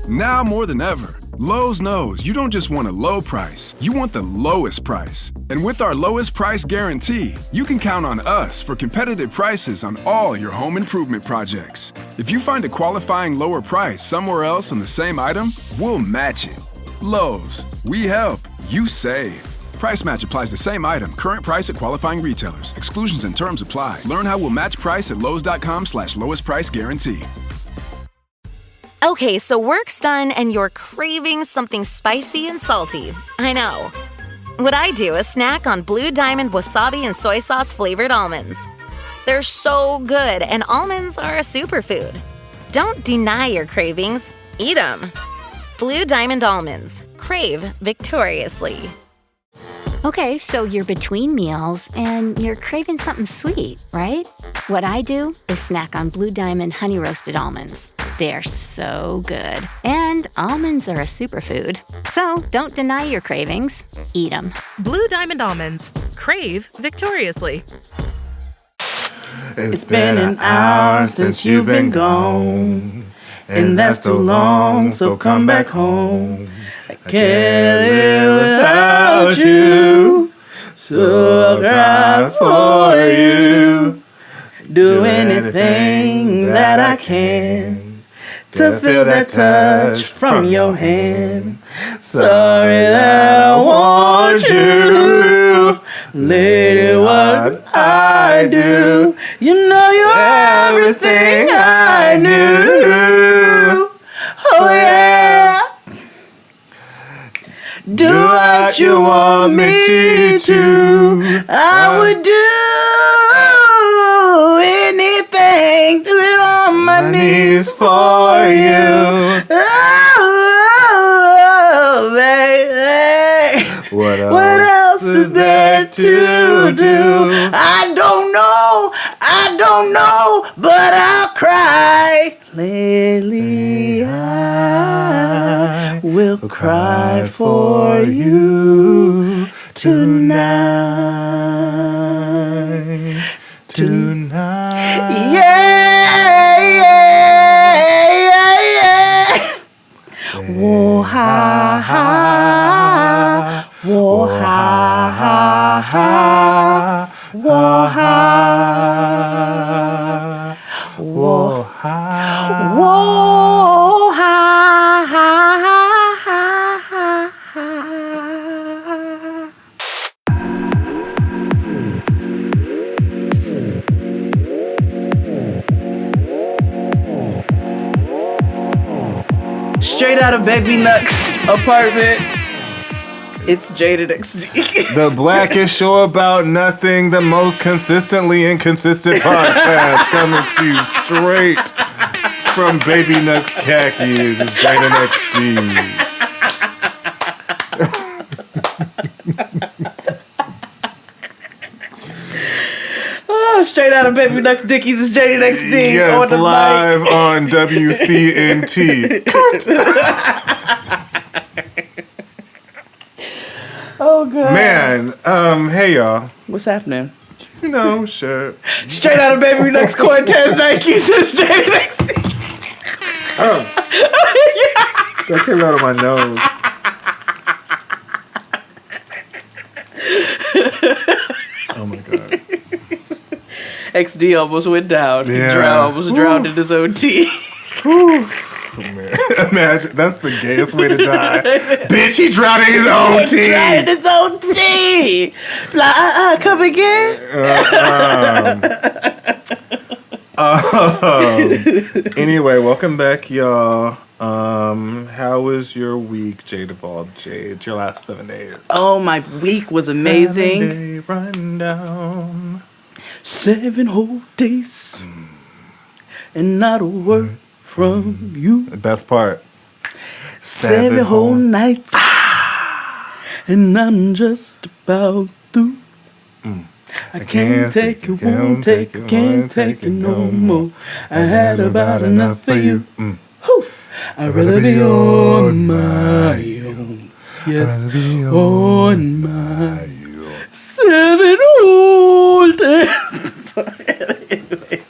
Now more than ever, Lowe's knows you don't just want a low price, you want the lowest price. And with our lowest price guarantee, you can count on us for competitive prices on all your home improvement projects. If you find a qualifying lower price somewhere else on the same item, we'll match it. Lowe's, we help, you save. Price match applies to same item, current price at qualifying retailers. Exclusions and terms apply. Learn how we'll match price at lowes.com/lowest price guarantee. Okay, so work's done and you're craving something spicy and salty. I know. What I do is snack on Blue Diamond wasabi and soy sauce flavored almonds. They're so good, and almonds are a superfood. Don't deny your cravings, eat them. Blue Diamond almonds. Crave victoriously. Okay, so you're between meals and you're craving something sweet, right? What I do is snack on Blue Diamond honey roasted almonds. They're so good. And almonds are a superfood. So don't deny your cravings. Eat them. Blue Diamond almonds. Crave victoriously. It's been an hour since you've been gone, and that's too long, so come back home. I can't live without you, so I'll cry for you. Do anything that I can to feel that touch from your hand. Sorry that I want you, lady, what I do. You know you're everything I knew. Oh yeah. Do what you want me to. I would do anything, do it on my knees for you. Oh, baby. What else is there to do? I don't know, but I'll cry. Lately, I will cry for you tonight. Yeah. Whoa, ha, ha. Whoa, ha, ha, ha. Whoa, ha. Whoa, ha. Whoa, ha, ha, ha, ha, ha. Straight out of Baby Nuck's apartment, it's Jaded XD. The blackest show about nothing, the most consistently inconsistent podcast coming to you straight from Baby Nuck's khakis. It's Jaded XD. Straight out of Baby Nuck's Dickies is Jaded XD. Yes, on the live mic. on WCNT. Oh, God. Man, hey, y'all. What's happening? You know, shit. Straight out of Baby Nuck's Cortez Nikes is Jaded XD. Oh. That came out of my nose. Oh, my God. XD almost went down. Yeah. He almost drowned in his own tea. Oh, man. Imagine, that's the gayest way to die. Bitch, he drowned in his own tea. Drowned in his own tea. Come again? Anyway, welcome back, y'all. How was your week, Jade of all Jade? Your last 7 days. Oh, my week was amazing. 7-day rundown. 7 whole days. And not a word from you. The best part. 7 whole nights. And I'm just about through. I can't take it, won't take it, can't take it no more. I had about enough for you. I'd rather be on my own. Yes, on my own. 7 whole days. So anyways,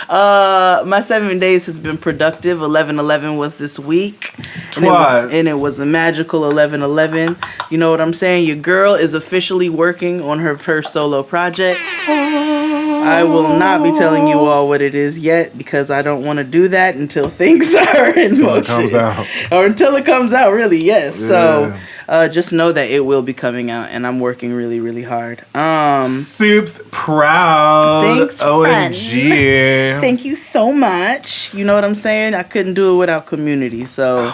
My 7 days has been productive. 11/11 was this week. Twas. And it was a magical 11/11. You know what I'm saying? Your girl is officially working on her first solo project. I will not be telling you all what it is yet because I don't want to do that until things are in motion. Until it comes out. Or until it comes out, really, yes. Yeah. So just know that it will be coming out and I'm working really, really hard. Soup's proud. Thanks, OMG. Thank you so much. You know what I'm saying? I couldn't do it without community. So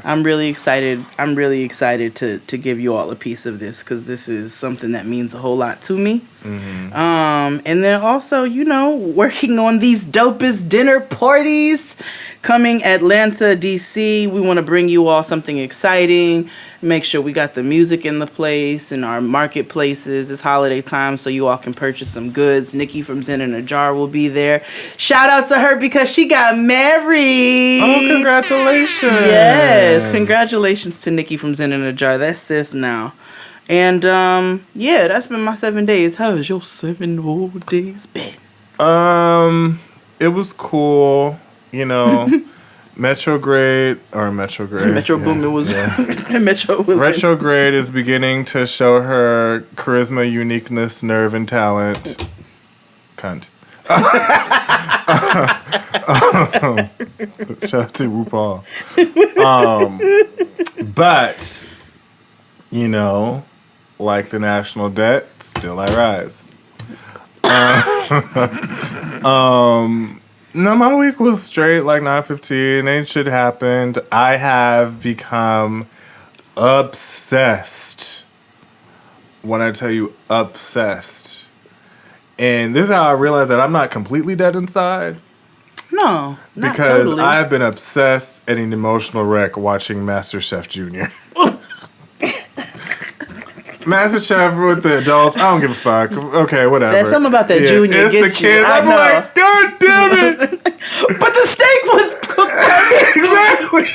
I'm really excited. I'm really excited to give you all a piece of this because this is something that means a whole lot to me. Mm-hmm. And then also, you know, working on these dopest dinner parties coming Atlanta, DC. We want to bring you all something exciting. Make sure we got the music in the place and our marketplaces. It's holiday time, so you all can purchase some goods. Nikki from Zen in a Jar will be there. Shout out to her because she got married. Oh, congratulations. Yes, congratulations to Nikki from Zen in a Jar. That's sis now. And, yeah, that's been my 7 days. How has your 7 whole days been? It was cool, you know. Retrograde. Metro Boomin was. Yeah. Metro was. Retrograde is beginning to show her charisma, uniqueness, nerve, and talent. Cunt. Shout out to RuPaul. But, you know, like the national debt, still I rise. No, my week was straight, like 9:15. Ain't shit happened. I have become obsessed. When I tell you obsessed. And this is how I realized that I'm not completely dead inside. No, not because totally. I have been obsessed and an emotional wreck watching MasterChef Junior. MasterChef with the adults, I don't give a fuck. Okay, whatever. There's something about that Junior. It's the kids. I'm like, God damn it! But the steak was exactly.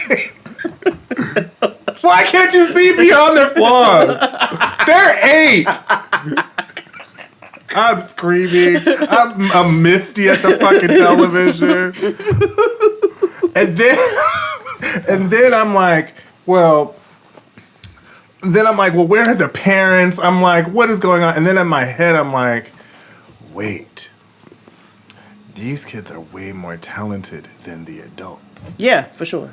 Why can't you see beyond their flaws? They're 8. I'm screaming. I'm misty at the fucking television. And then I'm like, well, where are the parents? I'm like, what is going on? And then in my head, I'm like, wait, these kids are way more talented than the adults. Yeah, for sure.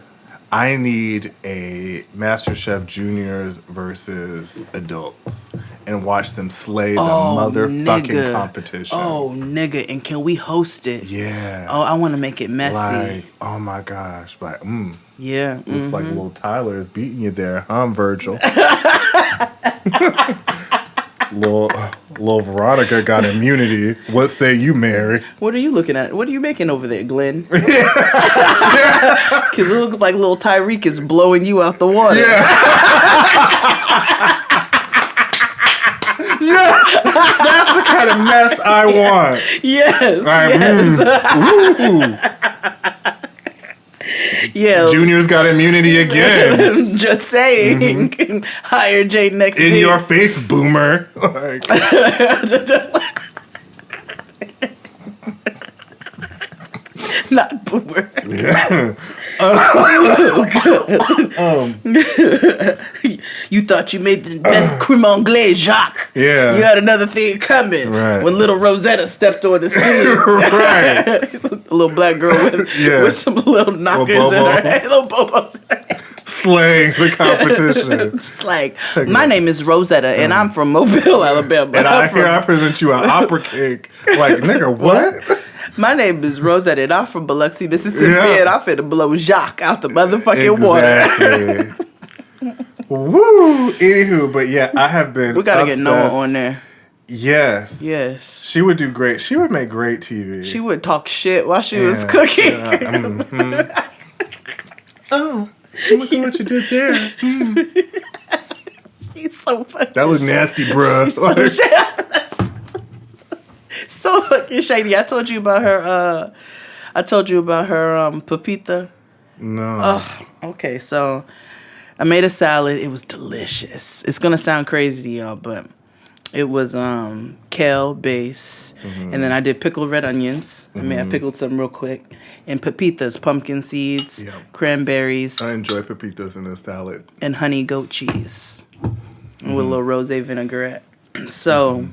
I need a MasterChef Juniors versus adults and watch them slay the motherfucking competition. Oh, nigga, and can we host it? Yeah. Oh, I want to make it messy. Like, oh my gosh. Like, Yeah. Looks like little Tyler is beating you there, huh, Virgil? Little Veronica got immunity. What say you, Mary? What are you looking at? What are you making over there, Glenn? Because it looks like little Tyreek is blowing you out the water. Yeah. Yeah. That's the kind of mess I want. Yes. Yeah. Junior's got immunity again. Just saying. Mm-hmm. Hire Jay next in your face, boomer. Like. Not boomer. Yeah. You thought you made the best creme anglaise, Jacques. Yeah. You had another thing coming. Right. When little Rosetta stepped on the scene. Right. A little black girl with some little knockers in her head. Little bobos in her head. Slaying the competition. It's like, my name is Rosetta, and I'm from Mobile, Alabama. And I present you an opera cake. Like, nigga, what? My name is Rosetta, and I'm from Biloxi, Mississippi, and I'm finna blow Jacques out the motherfucking water. Woo! Anywho, but yeah, I have been We gotta obsessed. get Noah on there. Yes. Yes. She would do great. She would make great TV. She would talk shit while she was cooking. Oh, look at what you did there. She's so fucking that look nasty, bruh. So fucking shady. I told you about her Pepita. No. Okay, so I made a salad. It was delicious. It's gonna sound crazy to y'all, but It was kale base, and then I did pickled red onions. I pickled some real quick, and pepitas, pumpkin seeds, cranberries, I enjoy pepitas in a salad. and honey goat cheese, and with a little rosé vinaigrette. So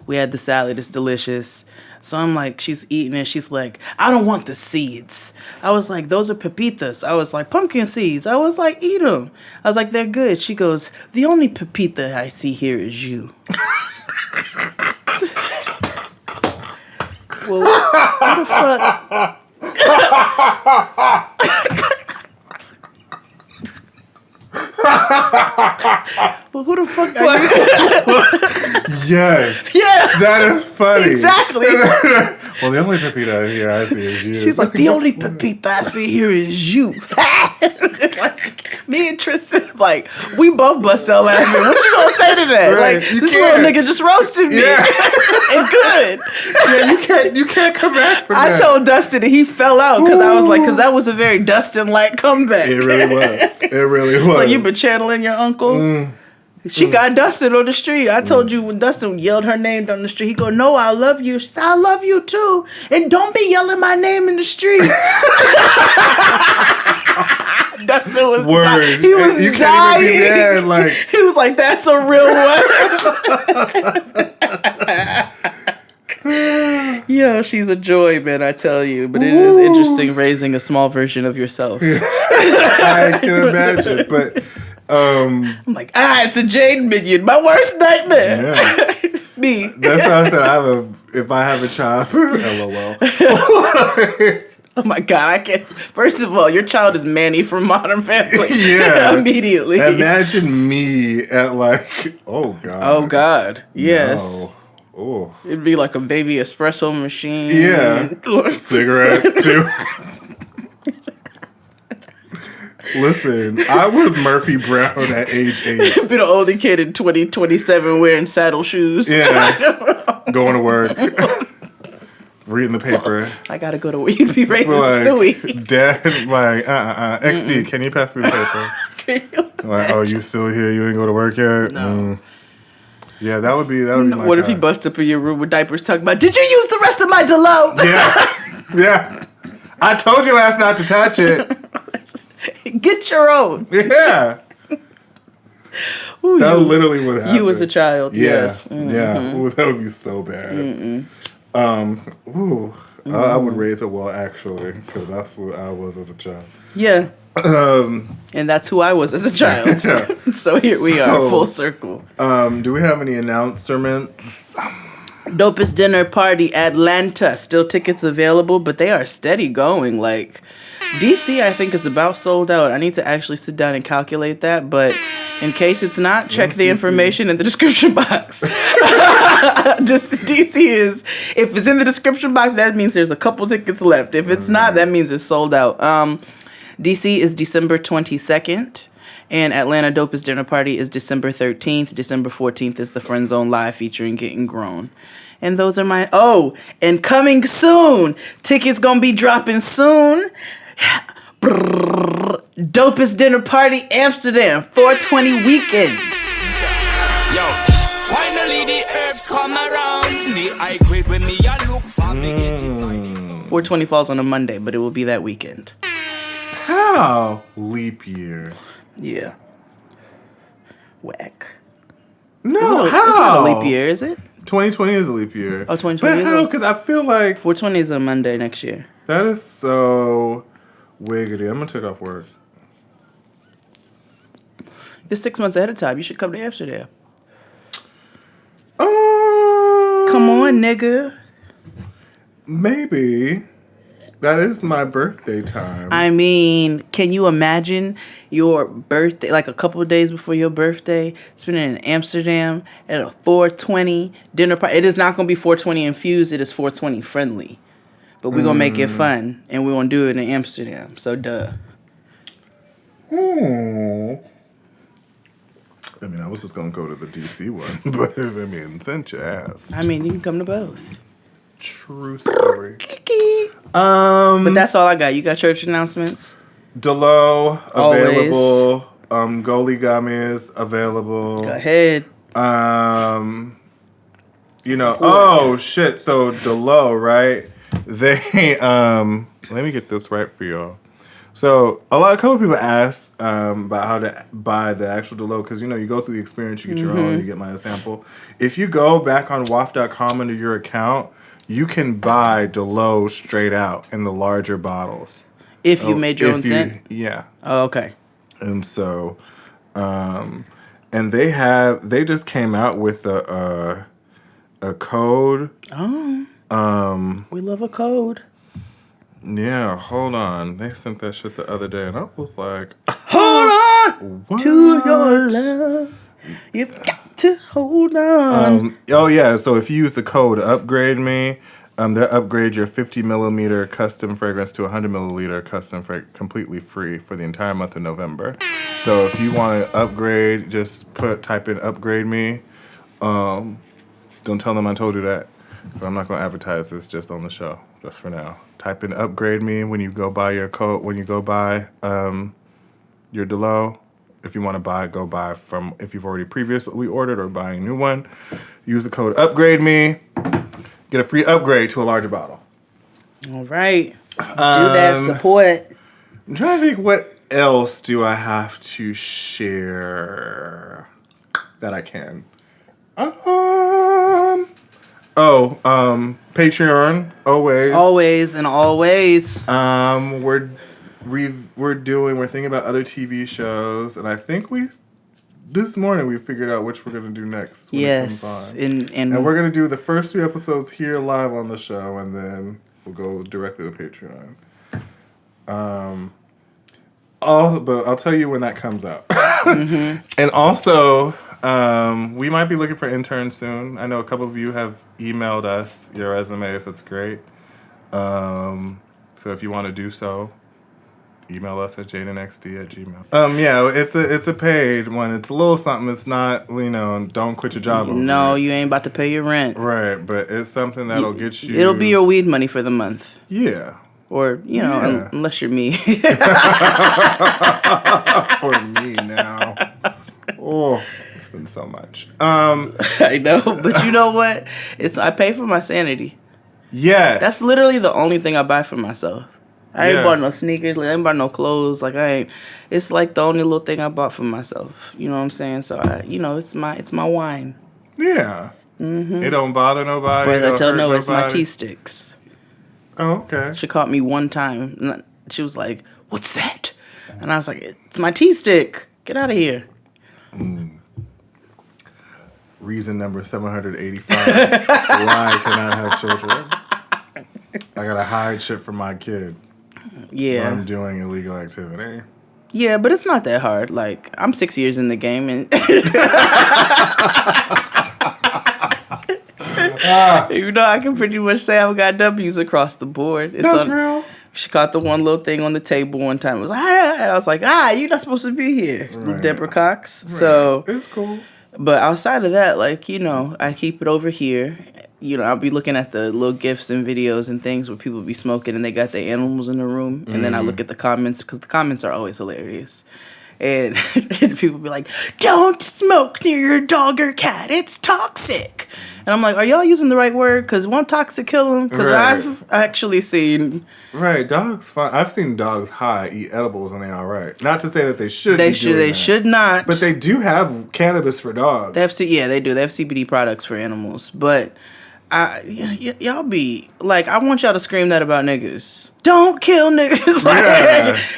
we had the salad. It's delicious. So I'm like, she's eating it. She's like, I don't want the seeds. I was like, those are pepitas. I was like, pumpkin seeds. I was like, eat them. I was like, they're good. She goes, the only pepita I see here is you. Well, what the fuck? Well, who the fuck are you? Yes. Yeah. That is funny. Exactly. Well, the only pepita here I see is you. She's like, the only pepita I see here is you. Like, me and Tristan, like, we both bust out laughing. What you gonna say to that? Right, Like, you this can't. little nigga just roasted me. Yeah. And good. Yeah, you can't come back from I that. told Dustin and he fell out because I was like, because that was a very Dustin-like comeback. It really was. It really was. Like, you been channeling your uncle? She got Dustin on the street. I told you when Dustin yelled her name down the street, he go, no, I love you. She said, I love you too. And don't be yelling my name in the street. Dustin was Word. He was You dying. can't even be mad. Like, He was like, that's a real one. Yo, she's a joy, man, I tell you. But it is interesting raising a small version of yourself. I can imagine. But I'm like, it's a Jade minion. My worst nightmare. yeah. Me. That's how I said if I have a child, LOL. Oh my God, I can't. First of all, your child is Manny from Modern Family. Yeah. Immediately. Imagine me at like, oh God. Oh God. Yes. No. Oh. It'd be like a baby espresso machine. Yeah. Cigarettes too. Listen, I was Murphy Brown at age 8. Been an older kid in 2027 wearing saddle shoes. Yeah. Going to work. Reading the paper. I gotta go to where you'd be racist, Like, Stewie. Dad, like, XD, can you pass me the paper? Like, oh, you still here? You didn't go to work yet? No. Yeah, that would be my What if he guy. bust up in your room with diapers talking about, did you use the rest of my Delo? Yeah. Yeah. I told your ass not to touch it. Get your own. Yeah. Ooh, That literally would happen. you as a child. Yeah. Yes. Yeah. Ooh, that would be so bad. I would raise it well, actually, because that's what I was as a child. Yeah. And that's who I was as a child. Yeah. So here we are, So- full circle. Do we have any announcements? Dopest Dinner Party Atlanta. Still tickets available, but they are steady going. Like, DC, I think, is about sold out. I need to actually sit down and calculate that, but in case it's not, check the information in the description box. Just DC is, if it's in the description box, that means there's a couple tickets left. If it's not, that means it's sold out. DC is December 22nd. And Atlanta Dopest Dinner Party is December 13th. December 14th is the Friend Zone Live featuring Getting Grown. And those are my... Oh, and coming soon. Tickets gonna be dropping soon. Dopest Dinner Party Amsterdam 420 weekend. Yo, finally the herbs come around. The I quit when me I look for me getting 420 falls on a Monday, but it will be that weekend. How? Leap year. Yeah. Whack. No, It's how? not a leap year, is it? 2020 is a leap year. Oh, 2020 But is how? a- Because I feel like 420 is a Monday next year. that is so wiggity. I'm going to take off work. It's 6 months ahead of time. You should come to Amsterdam. Come Come on, nigga. Maybe. That is my birthday time. I mean, can you imagine your birthday, like a couple of days before your birthday, spending in Amsterdam at a 420 dinner party? It is not going to be 420 infused. It is 420 friendly. But we're going to make it fun, and we're going to do it in Amsterdam. So, duh. I mean, I was just going to go to the DC one. But, I mean, since you asked. I mean, you can come to both. True story. But that's all I got. You got church announcements? Delo Always. available. Goli gummies available. Go ahead. Oh shit. So Delo, right? They let me get this right for y'all. So a couple people ask about how to buy the actual Delo because you go through the experience, you get your own, you get my sample. If you go back on WAF.com into your account, you can buy Delo straight out in the larger bottles. If you made your own scent? Yeah. Oh, okay. And so, and they just came out with a code. Oh. We love a code. Yeah, hold on. They sent that shit the other day, and I was like, hold on what? to your love. You've got to hold on. Oh, yeah. So if you use the code Upgrade Me, they'll upgrade your 50 milliliter custom fragrance to 100 milliliter custom fragrance completely free for the entire month of November. So if you want to upgrade, just type in Upgrade Me. Don't tell them I told you that. So I'm not going to advertise this just on the show, just for now. Type in Upgrade Me when you go buy your code, when you go buy your Delo. If you want to buy, go buy from, if you've already previously ordered or buying a new one, use the code Upgrade Me. Get a free upgrade to a larger bottle. All right. Do that support. I'm trying to think what else do I have to share that I can. Patreon, always. Always and always. We're thinking about other TV shows, and I think this morning we figured out which we're gonna do next when it comes on. And we're gonna do the first 3 episodes here live on the show, and then we'll go directly to Patreon. But I'll tell you when that comes out. Mm-hmm. And also, we might be looking for interns soon. I know a couple of you have emailed us your resumes. That's great. So if you want to do so, email us at jadenxd@gmail.com. Yeah, it's a paid one. It's a little something. It's not, don't quit your job over No, it. You ain't about to pay your rent. Right, but it's something that'll get you. It'll be your weed money for the month. Yeah. Or, unless you're me. Or me now. Oh, it's been so much. I know, but you know what? I pay for my sanity. Yes. That's literally the only thing I buy for myself. I ain't bought no sneakers, I ain't bought no clothes, it's like the only little thing I bought for myself. You know what I'm saying? So it's my wine. Yeah. Mm-hmm. It don't bother nobody. Whereas I tell no, it's my tea sticks. Oh, okay. She caught me one time, and she was like, "What's that?" And I was like, "It's my tea stick. Get out of here." Reason number 785. Why I cannot have children. I gotta hide shit from my kid. Yeah. When I'm doing illegal activity. Yeah, but it's not that hard. I'm 6 years in the game, and I can pretty much say I've got W's across the board. That's real. She caught the one little thing on the table one time. It was and I was like, you're not supposed to be here, right. Deborah Cox. Right. So it's cool. But outside of that, I keep it over here. I'll be looking at the little GIFs and videos and things where people be smoking and they got their animals in the room. And then I look at the comments because the comments are always hilarious. And people be like, "Don't smoke near your dog or cat. It's toxic." And I'm like, are y'all using the right word? Because won't toxic kill them? Because I've actually seen... Right, dogs fine. I've seen dogs eat edibles and they're all right. Not to say that they should They should not. But they do have cannabis for dogs. They do. They have CBD products for animals. But y'all be... I want y'all to scream that about niggas. Don't kill niggas.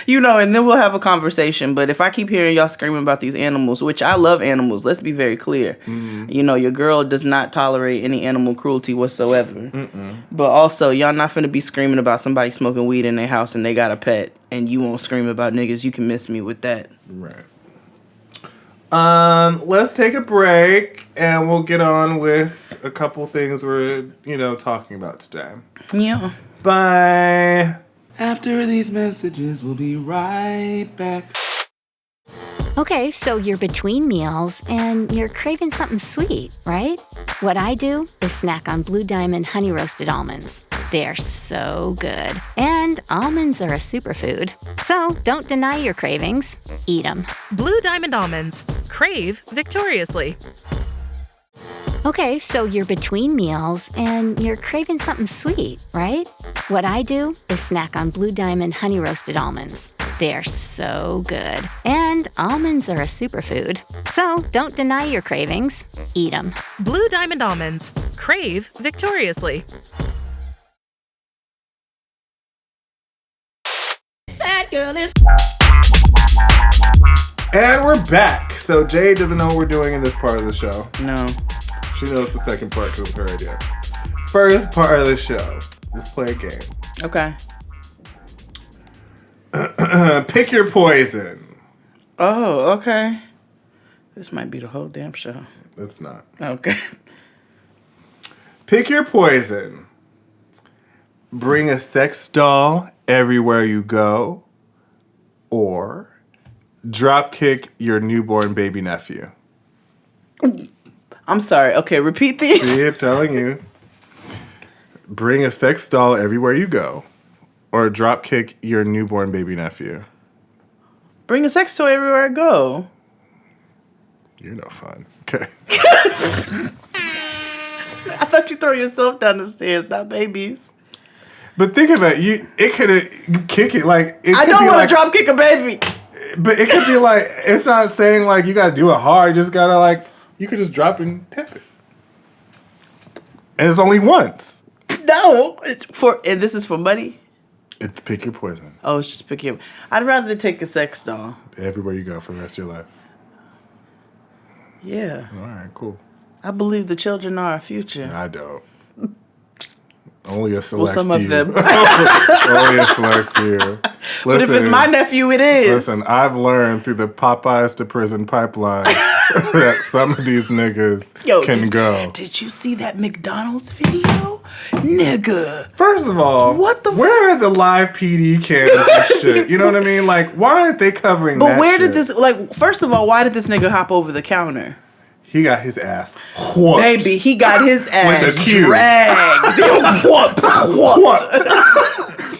And then we'll have a conversation. But if I keep hearing y'all screaming about these animals, which I love animals, let's be very clear. Mm-hmm. Your girl does not tolerate any animal cruelty whatsoever. Mm-mm. But also, y'all not finna be screaming about somebody smoking weed in their house and they got a pet, and you won't scream about niggas. You can miss me with that. Right. Let's take a break, and we'll get on with a couple things we're, talking about today. Yeah. Bye. After these messages, we'll be right back. Okay, so you're between meals and you're craving something sweet, right? What I do is snack on Blue Diamond honey roasted almonds. They're so good. And almonds are a superfood. So don't deny your cravings. Eat them. Blue Diamond almonds. Crave victoriously. Okay, so you're between meals and you're craving something sweet, right? What I do is snack on Blue Diamond honey roasted almonds. They're so good. And almonds are a superfood. So don't deny your cravings. Eat them. Blue Diamond almonds. Crave victoriously. And we're back. So Jade doesn't know what we're doing in this part of the show. No. She knows the second part because it was her idea. First part of the show. Let's play a game. Okay. Pick your poison. Oh, okay. This might be the whole damn show. It's not. Okay. Pick your poison. Bring a sex doll everywhere you go. Or drop kick your newborn baby nephew. I'm sorry. Okay, repeat these. See, I'm telling you. Bring a sex doll everywhere you go. Or drop kick your newborn baby nephew. Bring a sex toy everywhere I go. You're no fun. Okay. I thought you throw yourself down the stairs, not babies. But think about it. It could kick it like it. I don't want to drop kick a baby. But it could be like, it's not saying like you gotta do it hard. You just gotta like, you could just drop it and tap it. And it's only once. No, and this is for money. It's pick your poison. Oh, it's just pick your. I'd rather take a sex doll. Everywhere you go for the rest of your life. Yeah. All right, cool. I believe the children are our future. I don't. Only a select some few. of them. Only a select few. Listen, But if it's my nephew, it is. Listen, I've learned through the Popeyes to prison pipeline that some of these niggas can go. Did you see that McDonald's video? Nigga. First of all, where are the live PD cams and shit? You know what I mean? Like, why aren't they covering that But where shit? did this, like, first of all, why did this nigga hop over the counter? He got his ass whooped. Baby, he got his ass With a Q. dragged. Whooped.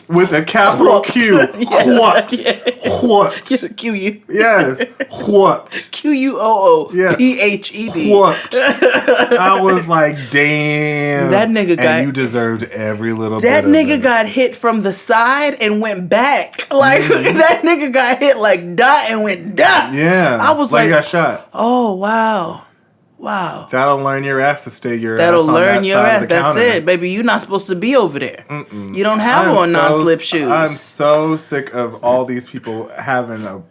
With a capital Q. Whooped. Whooped. Q-U. Yes. Whooped. Q-U-O-O-P-H-E-D. Whooped. I was like, damn. That nigga got... And you deserved every little bit That of nigga it. got hit from the side and went back. Like, that nigga got hit like dot and went dot. Yeah. I was like, like, he got shot. Oh, wow. Wow. That'll learn your ass to stay your That'll ass on learn that your side ass. of the That's counter. it, baby. You're not supposed to be over there. You don't have on non-slip shoes. I'm so sick of all these people having a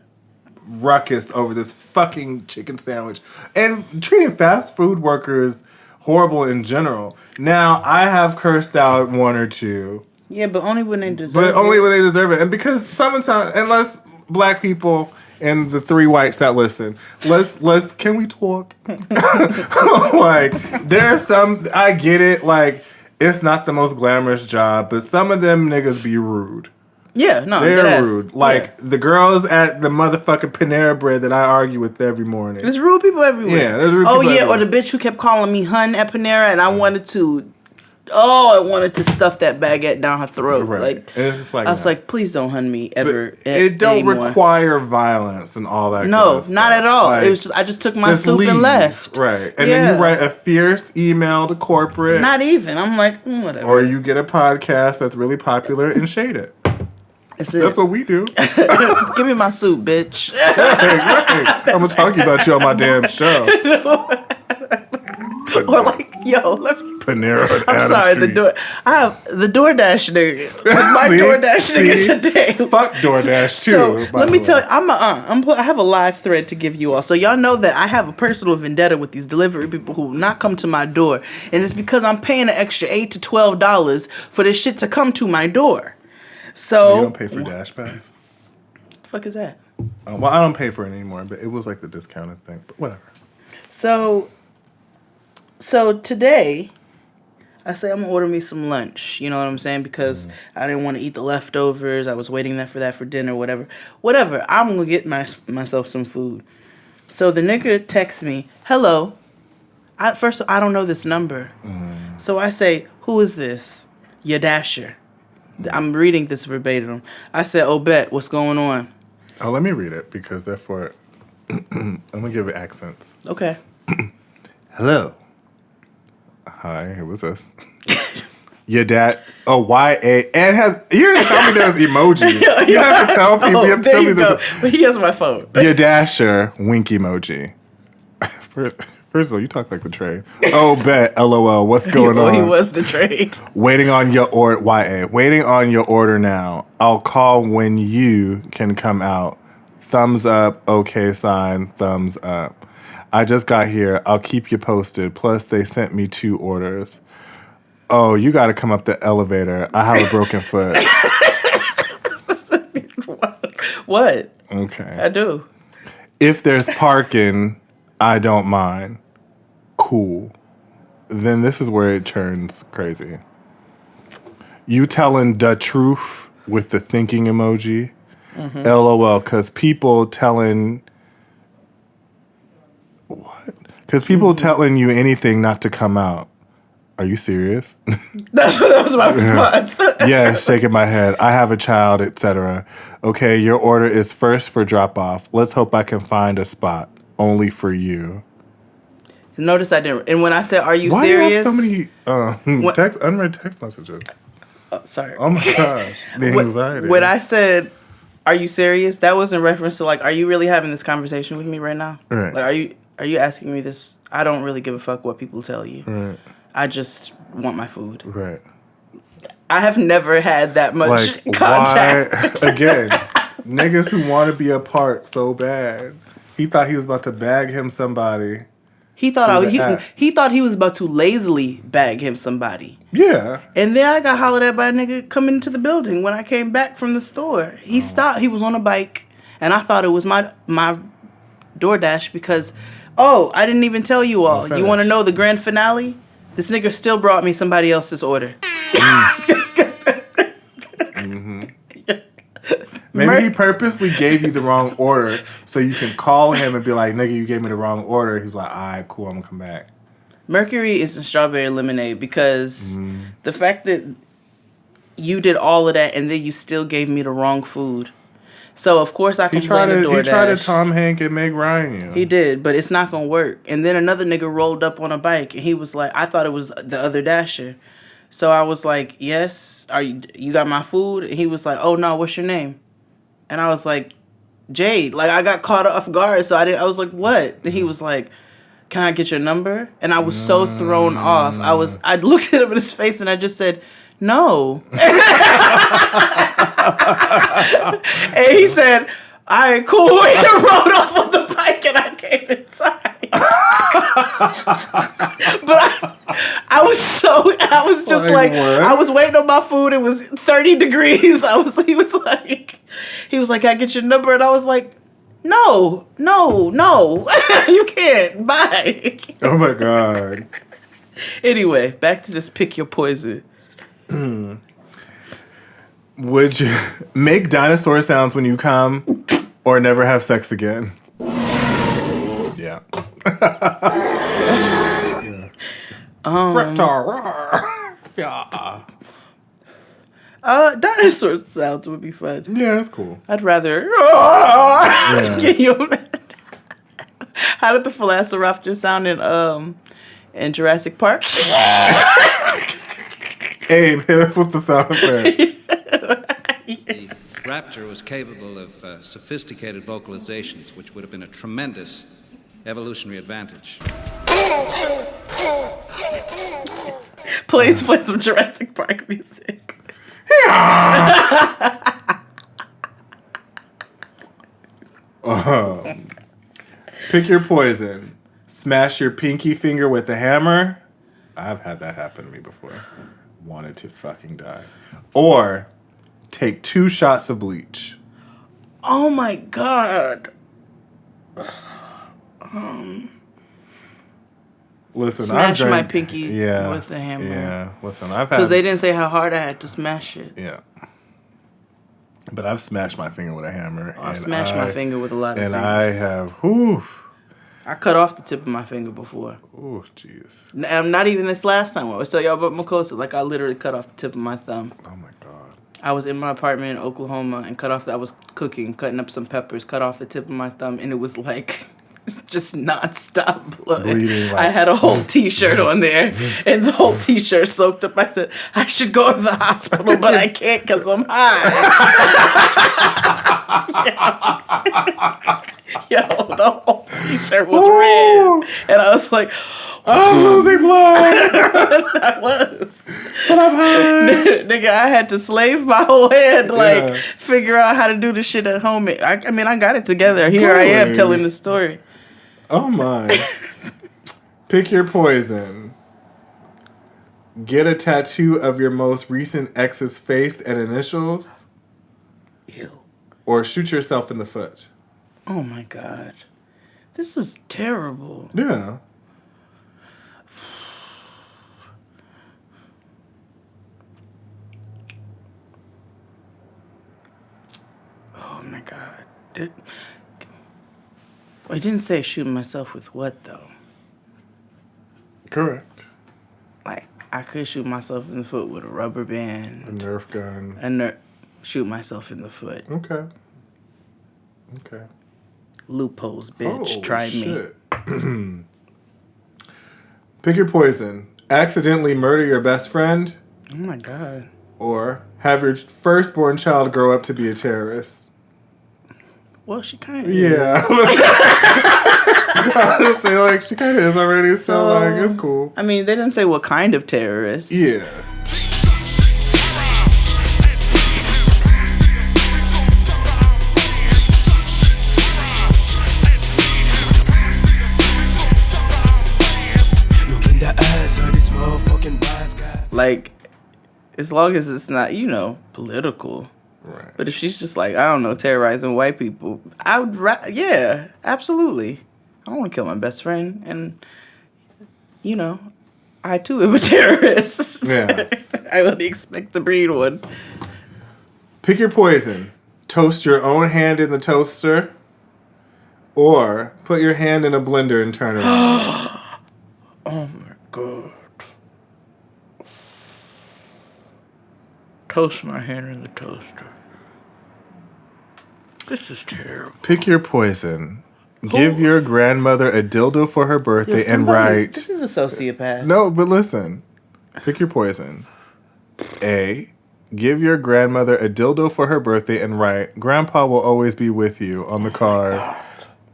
ruckus over this fucking chicken sandwich and treating fast food workers horrible in general. Now, I have cursed out one or two. Yeah, but only when they deserve it. But only when they deserve it. And because sometimes, unless black people and the three whites that listen, let's can we talk? Like, there's some, I get it, like, it's not the most glamorous job, but some of them niggas be rude. Yeah, no, they're rude. Like, the girls at the motherfucking Panera Bread that I argue with every morning. There's rude people everywhere. Yeah, there's rude people everywhere. or the bitch who kept calling me hun at Panera, and I wanted to stuff that baguette down her throat. Right. Like, and it's just like, I was like, please don't hun me ever. It don't anymore. require violence and all that. No, kind of not stuff. at all. Like, It was just I just took my soup leave. and left. Right, and then you write a fierce email to corporate. Not even. I'm like, whatever. Or you get a podcast that's really popular and shade it. That's what we do. Give me my soup, bitch. Right. I'm gonna talk about you on my damn show. Or like, yo, let me. Panera. I'm sorry, I have the DoorDash nigga. My DoorDash nigga today. Fuck DoorDash too. So let me tell you, I have a live thread to give you all. So y'all know that I have a personal vendetta with these delivery people who will not come to my door, and it's because I'm paying an extra $8 to $12 for this shit to come to my door. So you don't pay for Dash Pass. The fuck is that? Well, I don't pay for it anymore, but it was like the discounted thing. But whatever. So today, I say I'm gonna order me some lunch. You know what I'm saying? Because I didn't want to eat the leftovers. I was waiting for that for dinner, whatever. Whatever. I'm gonna get myself some food. So the nigga texts me, "Hello." First, I don't know this number. So I say, "Who is this?" Your Dasher. I'm reading this verbatim. I said, "Oh, bet, what's going on?" Oh, let me read it because therefore I'm gonna give it accents. Okay. Hello. Hi, who was this? Your dad. Oh, YA. And has. You didn't tell me there's emoji. You have to tell people. You have to tell me this. But he has my phone. Your dasher. Wink emoji. First of all, you talk like the trade. Oh, bet. LOL. What's going on? He was the trade. Waiting on your order. YA. Waiting on your order now. I'll call when you can come out. Thumbs up. Okay sign. Thumbs up. I just got here. I'll keep you posted. Plus, they sent me 2 orders. Oh, you got to come up the elevator. I have a broken foot. What? Okay. I do. If there's parking, I don't mind. Cool. Then this is where it turns crazy. You telling the truth with the thinking emoji. Mm-hmm. LOL, because people telling... What? Because people telling you anything not to come out. Are you serious? That was my response. Yes, shaking my head. I have a child, etc. Okay, your order is first for drop-off. Let's hope I can find a spot. Only for you. Notice I didn't. And when I said, "Are you Why serious?" do you have so many unread text messages? Oh, sorry. Oh my gosh, the anxiety. When I said, "Are you serious?" That was in reference to like, "Are you really having this conversation with me right now?" Right. Like, are you asking me this? I don't really give a fuck what people tell you. Right. I just want my food. Right. I have never had that much contact. Why? Again, niggas who want to be apart so bad. He thought he was about to bag him somebody. He thought he thought he was about to lazily bag him somebody. Yeah. And then I got hollered at by a nigga coming into the building when I came back from the store. He stopped. He was on a bike, and I thought it was my DoorDash because, I didn't even tell you all. You want to know the grand finale? This nigga still brought me somebody else's order. Mm-hmm. Maybe he purposely gave you the wrong order so you can call him and be like, nigga, you gave me the wrong order. He's like, all right, cool, I'm going to come back. Mercury is in strawberry lemonade because the fact that you did all of that and then you still gave me the wrong food. So, of course, I can blame the DoorDash. He tried to Tom Hanks and Meg Ryan you. He did, but it's not going to work. And then another nigga rolled up on a bike, and he was like, I thought it was the other Dasher. So I was like, yes, you got my food? And he was like, oh, no, what's your name? And I was like, Jade. Like, I got caught off guard, so I was like, what? And he was like, can I get your number? And I was so thrown off. I looked at him in his face, and I just said, no. And he said, all right, cool. And he rode off on the bike and I came inside. But I was just like, I was waiting on my food. It was 30 degrees. He was like, can I get your number? And I was like, no, you can't. Bye. Oh my God. Anyway, back to this pick your poison. Would you make dinosaur sounds when you come or never have sex again? Yeah. Yeah. Dinosaur sounds would be fun. Yeah, that's cool. I'd rather. Can you imagine? How did the Velociraptor sound in Jurassic Park? Abe, hit us with the sound effect. The raptor was capable of sophisticated vocalizations, which would have been a tremendous evolutionary advantage. Please play some Jurassic Park music. Pick your poison. Smash your pinky finger with a hammer. I've had that happen to me before. Wanted to fucking die. Or take 2 shots of bleach. Oh my God. Listen, smash my pinky with a hammer. Yeah, listen, I've had... Because they didn't say how hard I had to smash it. Yeah. But I've smashed my finger with a hammer. I've smashed my finger with a lot of fingers. And I have, whew. I cut off the tip of my finger before. Oh, jeez. Not even this last time. I was telling y'all about Makosa. Like, I literally cut off the tip of my thumb. Oh, my God. I was in my apartment in Oklahoma and I was cutting up some peppers, cut off the tip of my thumb, and it was like just nonstop blood. Bleeding, like- I had a whole T-shirt on there, and the whole T-shirt soaked up. I said, I should go to the hospital, but I can't because I'm high. Yo, the whole T-shirt was red. And I was like, I'm losing blood. I was. But I'm high. Nigga, I had to slave my whole head, like, Yeah. figure out how to do the shit at home. I mean, I got it together. Here I am Good. telling the story. Oh my. Pick your poison. Get a tattoo of your most recent ex's face and initials. Ew. Or shoot yourself in the foot. Oh my God. This is terrible. Yeah. Oh my God. I didn't say shoot myself with what, though? Correct. Like, I could shoot myself in the foot with a rubber band. A Nerf gun. Shoot myself in the foot. Okay. Okay. Loopholes, bitch. Holy Try me. shit. Pick your poison. Accidentally murder your best friend. Oh my God. Or have your firstborn child grow up to be a terrorist. Well, she kind of Yeah. I was say, like, she kind of is already, so, like, it's cool. I mean, they didn't say what kind of terrorist. Yeah. Like, as long as it's not, political. Right. But if she's just like, I don't know, terrorizing white people, I would, yeah, absolutely. I don't want to kill my best friend. And, I too am a terrorist. Yeah. I would expect to breed one. Pick your poison. Toast your own hand in the toaster. Or put your hand in a blender and turn it on. Oh my God. Toast my hand in the toaster. This is terrible. Pick your poison. Give your grandmother a dildo for her birthday and write... This is a sociopath. No, but listen. Pick your poison. A. Give your grandmother a dildo for her birthday and write, Grandpa will always be with you on the card.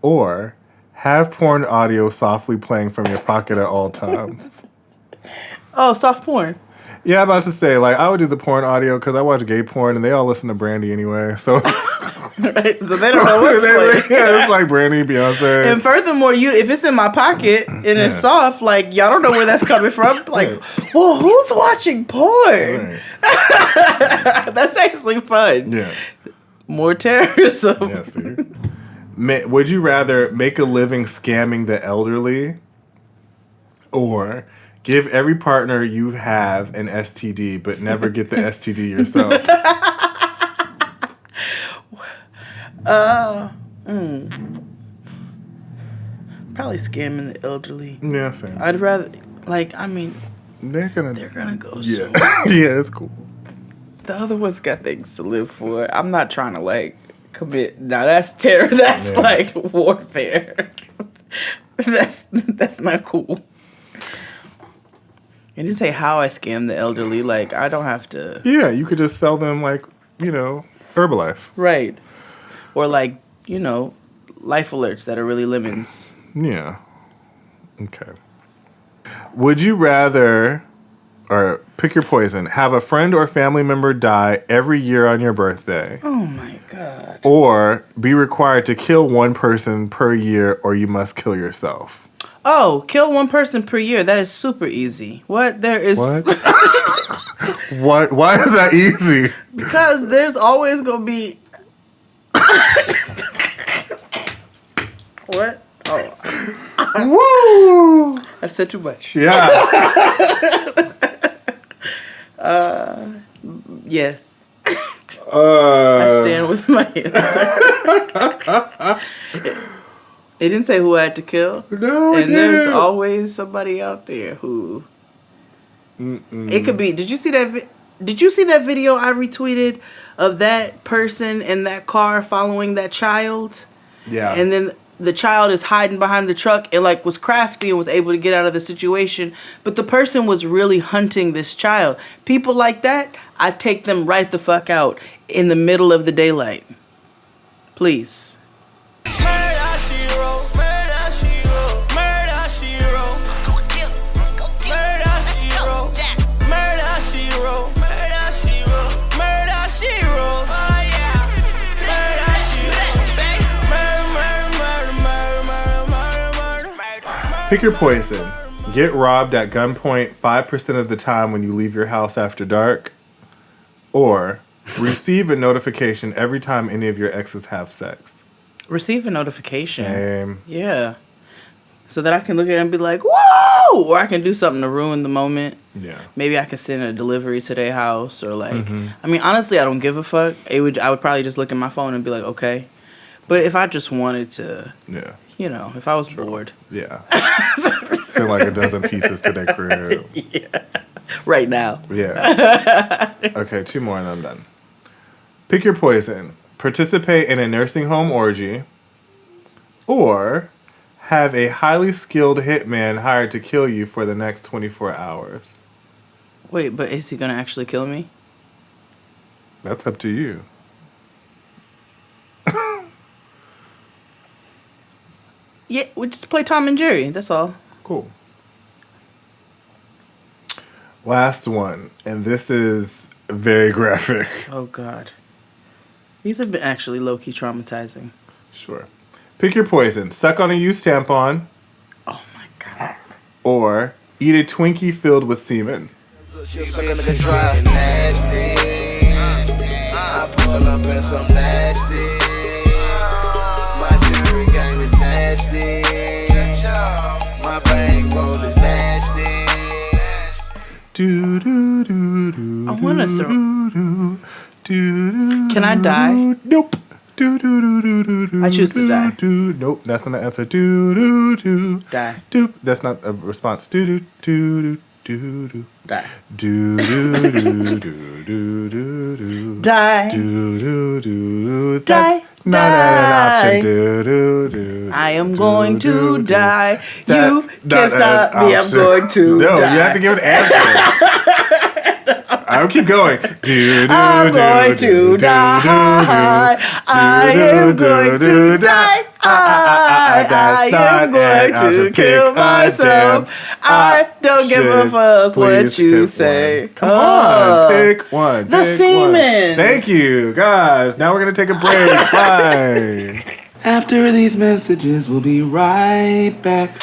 Or have porn audio softly playing from your pocket at all times. Oh, soft porn. Yeah, I'm about to say, like, I would do the porn audio because I watch gay porn and they all listen to Brandy anyway, so... Right? So they don't know what's playing. Yeah, it's like Brandy, Beyonce. And furthermore, if it's in my pocket and it's soft, like, y'all don't know where that's coming from. Like, well, who's watching porn? Right. That's actually fun. Yeah. More terrorism. Yeah, see? Would you rather make a living scamming the elderly or give every partner you have an STD but never get the STD yourself? Probably scamming the elderly. Yeah, same. I'd rather, They're gonna go yeah. soon. Yeah, it's cool. The other one's got things to live for. I'm not trying to, commit. Now, that's terror. That's, warfare. That's not cool. And didn't say how I scam the elderly. I don't have to. Yeah, you could just sell them, Herbalife. Right. Or, life alerts that are really lemons. Yeah. Okay. Would you rather, or pick your poison, have a friend or family member die every year on your birthday? Oh, my God. Or be required to kill one person per year or you must kill yourself? Oh, kill one person per year. That is super easy. What? There is... What? What? Why is that easy? Because there's always going to be... What? Oh. Woo! I've said too much. Yeah. Yes. I stand with my answer. It didn't say who I had to kill. No, and there's always somebody out there who... It could be... Did you see that video I retweeted of that person in that car following that child? Yeah. And then the child is hiding behind the truck and like was crafty and was able to get out of the situation, but the person was really hunting this child. People like that, I take them right the fuck out in the middle of the daylight. Please. Pick your poison. Get robbed at gunpoint 5% of the time when you leave your house after dark. Or receive a notification every time any of your exes have sex. Receive a notification. Same. Yeah. So that I can look at it and be like, whoa! Or I can do something to ruin the moment. Yeah. Maybe I could send a delivery to their house or like, I mean, honestly, I don't give a fuck. I would probably just look at my phone and be like, okay. But if I just wanted to, you know, if I was bored. Yeah. Send like a dozen pizzas to their crib. Yeah. Right now. Yeah. Okay, 2 more and I'm done. Pick your poison. Participate in a nursing home orgy. Or have a highly skilled hitman hired to kill you for the next 24 hours. Wait, but is he going to actually kill me? That's up to you. Yeah, we just play Tom and Jerry. That's all. Cool. Last one, and this is very graphic. Oh, God. These have been actually low-key traumatizing. Sure. Pick your poison. Suck on a used tampon. Oh, my God. Or eat a Twinkie filled with semen. Do, do, do, do, I want to throw. do, do, Can I die? Nope. Do, do, do, do, do, do, I choose to die. do. Nope, that's not the answer. Do, do, do. Die. Do. That's not a response. Do, do, do, do, do, do. Die. Do, do, do, do, do, do, do. Die. Do, do, do. Die. That's not an option. Do, do, do. I am going to die. You That's can't not stop an me. I'm option. going to No, die. you have to give an answer. I'll keep going. I'm going to die. I am going to die. I am going to kill myself. I don't give a fuck what you say. Come on, pick one. The pick semen. one. Thank you, guys. Now we're gonna take a break. Bye. After these messages, we'll be right back.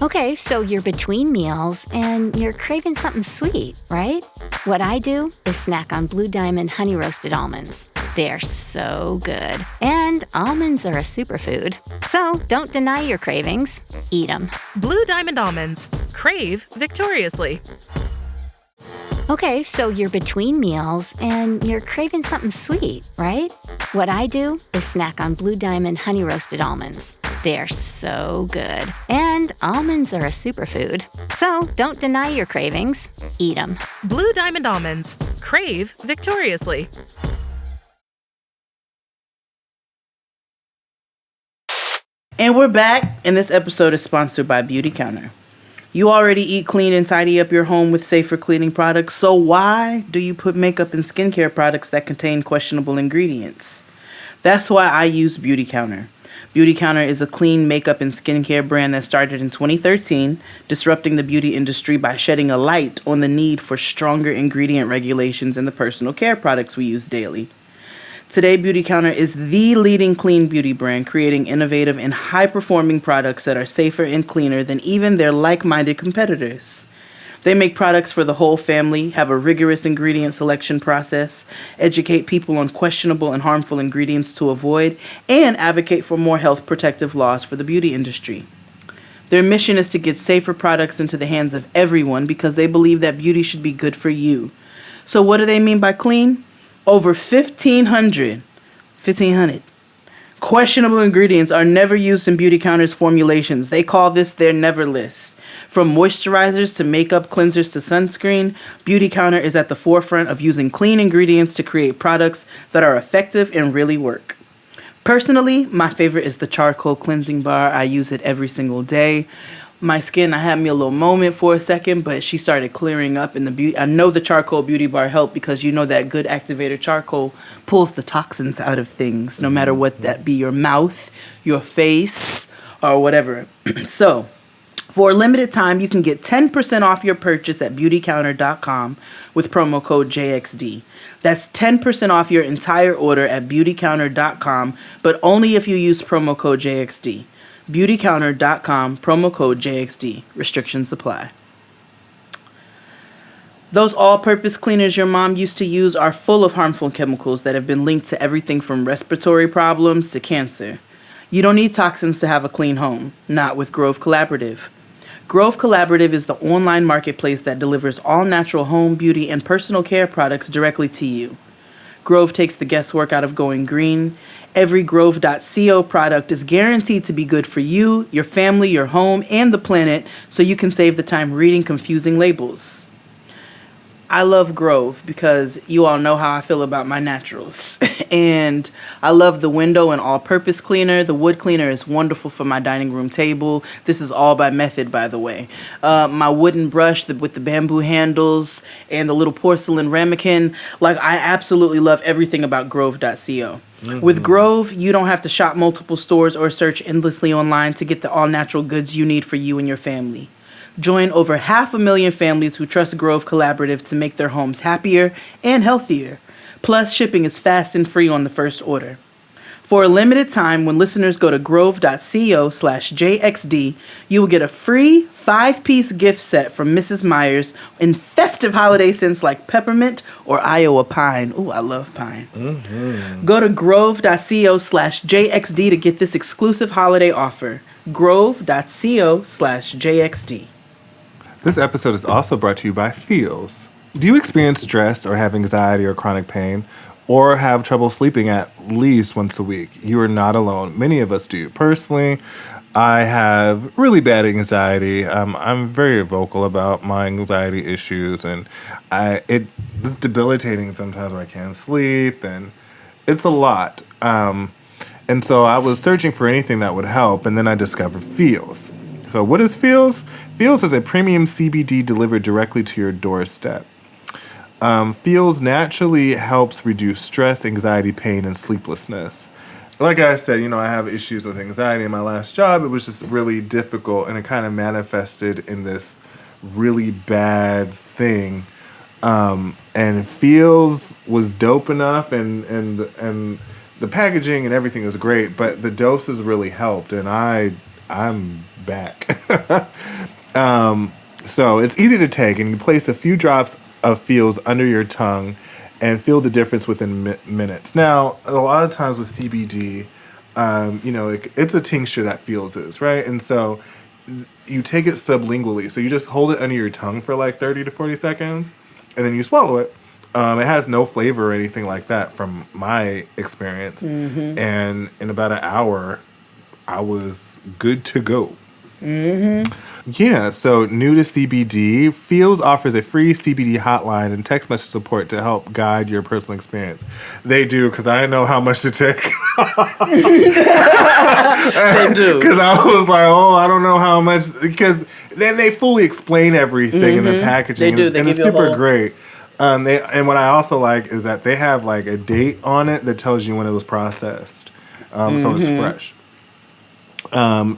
Okay, so you're between meals and you're craving something sweet, right? What I do is snack on Blue Diamond honey roasted almonds. They're so good. And almonds are a superfood. So don't deny your cravings. Eat them. Blue Diamond almonds. Crave victoriously. Okay, so you're between meals and you're craving something sweet, right? What I do is snack on Blue Diamond honey roasted almonds. They're so good. And almonds are a superfood. So don't deny your cravings. Eat them. Blue Diamond almonds. Crave victoriously. And we're back, and this episode is sponsored by Beauty Counter. You already eat clean and tidy up your home with safer cleaning products, so why do you put makeup and skincare products that contain questionable ingredients? That's why I use Beauty Counter. Beauty Counter is a clean makeup and skincare brand that started in 2013, disrupting the beauty industry by shedding a light on the need for stronger ingredient regulations in the personal care products we use daily. Today, Beauty Counter is the leading clean beauty brand, creating innovative and high-performing products that are safer and cleaner than even their like-minded competitors. They make products for the whole family, have a rigorous ingredient selection process, educate people on questionable and harmful ingredients to avoid, and advocate for more health protective laws for the beauty industry. Their mission is to get safer products into the hands of everyone because they believe that beauty should be good for you. So what do they mean by clean? Over 1,500 questionable ingredients are never used in Beauty Counter's formulations. They call this their never list. From moisturizers to makeup cleansers to sunscreen, Beauty Counter is at the forefront of using clean ingredients to create products that are effective and really work. Personally, my favorite is the charcoal cleansing bar. I use it every single day. My skin, I had me a little moment for a second, but she started clearing up in the beauty. I know the charcoal beauty bar helped because you know that good activator charcoal pulls the toxins out of things, no matter what that be, your mouth, your face, or whatever. So, for a limited time, you can get 10% off your purchase at beautycounter.com with promo code JXD. That's 10% off your entire order at beautycounter.com, but only if you use promo code JXD. Beautycounter.com, promo code JXD. Restrictions apply. Those all-purpose cleaners your mom used to use are full of harmful chemicals that have been linked to everything from respiratory problems to cancer. You don't need toxins to have a clean home, not with Grove Collaborative. Grove Collaborative is the online marketplace that delivers all natural home, beauty, and personal care products directly to you. Grove takes the guesswork out of going green. Every Grove.co product is guaranteed to be good for you, your family, your home, and the planet, so you can save the time reading confusing labels. I love Grove because you all know how I feel about my naturals. And I love the window and all-purpose cleaner. The wood cleaner is wonderful for my dining room table. This is all by Method, by the way. My wooden brush with the bamboo handles and the little porcelain ramekin. Like, I absolutely love everything about Grove.co. Mm-hmm. With Grove, you don't have to shop multiple stores or search endlessly online to get the all-natural goods you need for you and your family. Join over 500,000 families who trust Grove Collaborative to make their homes happier and healthier. Plus, shipping is fast and free on the first order. For a limited time, when listeners go to grove.co/JXD, you will get a free 5-piece gift set from Mrs. Myers in festive holiday scents like peppermint or Iowa pine. Ooh, I love pine. Mm-hmm. Go to grove.co/JXD to get this exclusive holiday offer. grove.co/JXD. This episode is also brought to you by Feels. Do you experience stress or have anxiety or chronic pain, or have trouble sleeping at least once a week? You are not alone. Many of us do. Personally, I have really bad anxiety. I'm very vocal about my anxiety issues, and it's debilitating sometimes when I can't sleep, and it's a lot. And so I was searching for anything that would help, and then I discovered Feels. So what is Feels? Feels is a premium CBD delivered directly to your doorstep. Feels naturally helps reduce stress, anxiety, pain, and sleeplessness. Like I said, I have issues with anxiety in my last job. It was just really difficult, and it kind of manifested in this really bad thing. And Feels was dope enough, and the packaging and everything was great, but the doses really helped, and I'm back. So it's easy to take, and you place a few drops of Feels under your tongue and feel the difference within minutes. Now, a lot of times with CBD, it's a tincture that Feels is, right? And so you take it sublingually. So you just hold it under your tongue for like 30 to 40 seconds, and then you swallow it. It has no flavor or anything like that from my experience. Mm-hmm. And in about an hour, I was good to go. Mm-hmm. Yeah, so new to CBD, Feels offers a free CBD hotline and text message support to help guide your personal experience. They do, because I know how much to take. They do. Because I was like, I don't know how much, because then they fully explain everything in the packaging. They do. And it's super great. And what I also like is that they have like a date on it that tells you when it was processed. So it's fresh.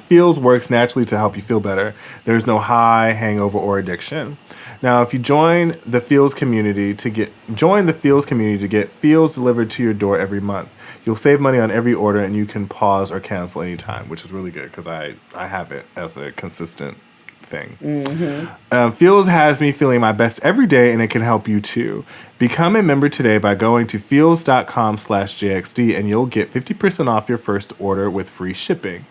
Feels works naturally to help you feel better. There's no high, hangover, or addiction. Now, if you join the Feels community to get Feels delivered to your door every month, you'll save money on every order, and you can pause or cancel anytime, which is really good because I have it as a consistent thing. Mm-hmm. Feels has me feeling my best every day, and it can help you too. Become a member today by going to feels.com/JXD, and you'll get 50% off your first order with free shipping.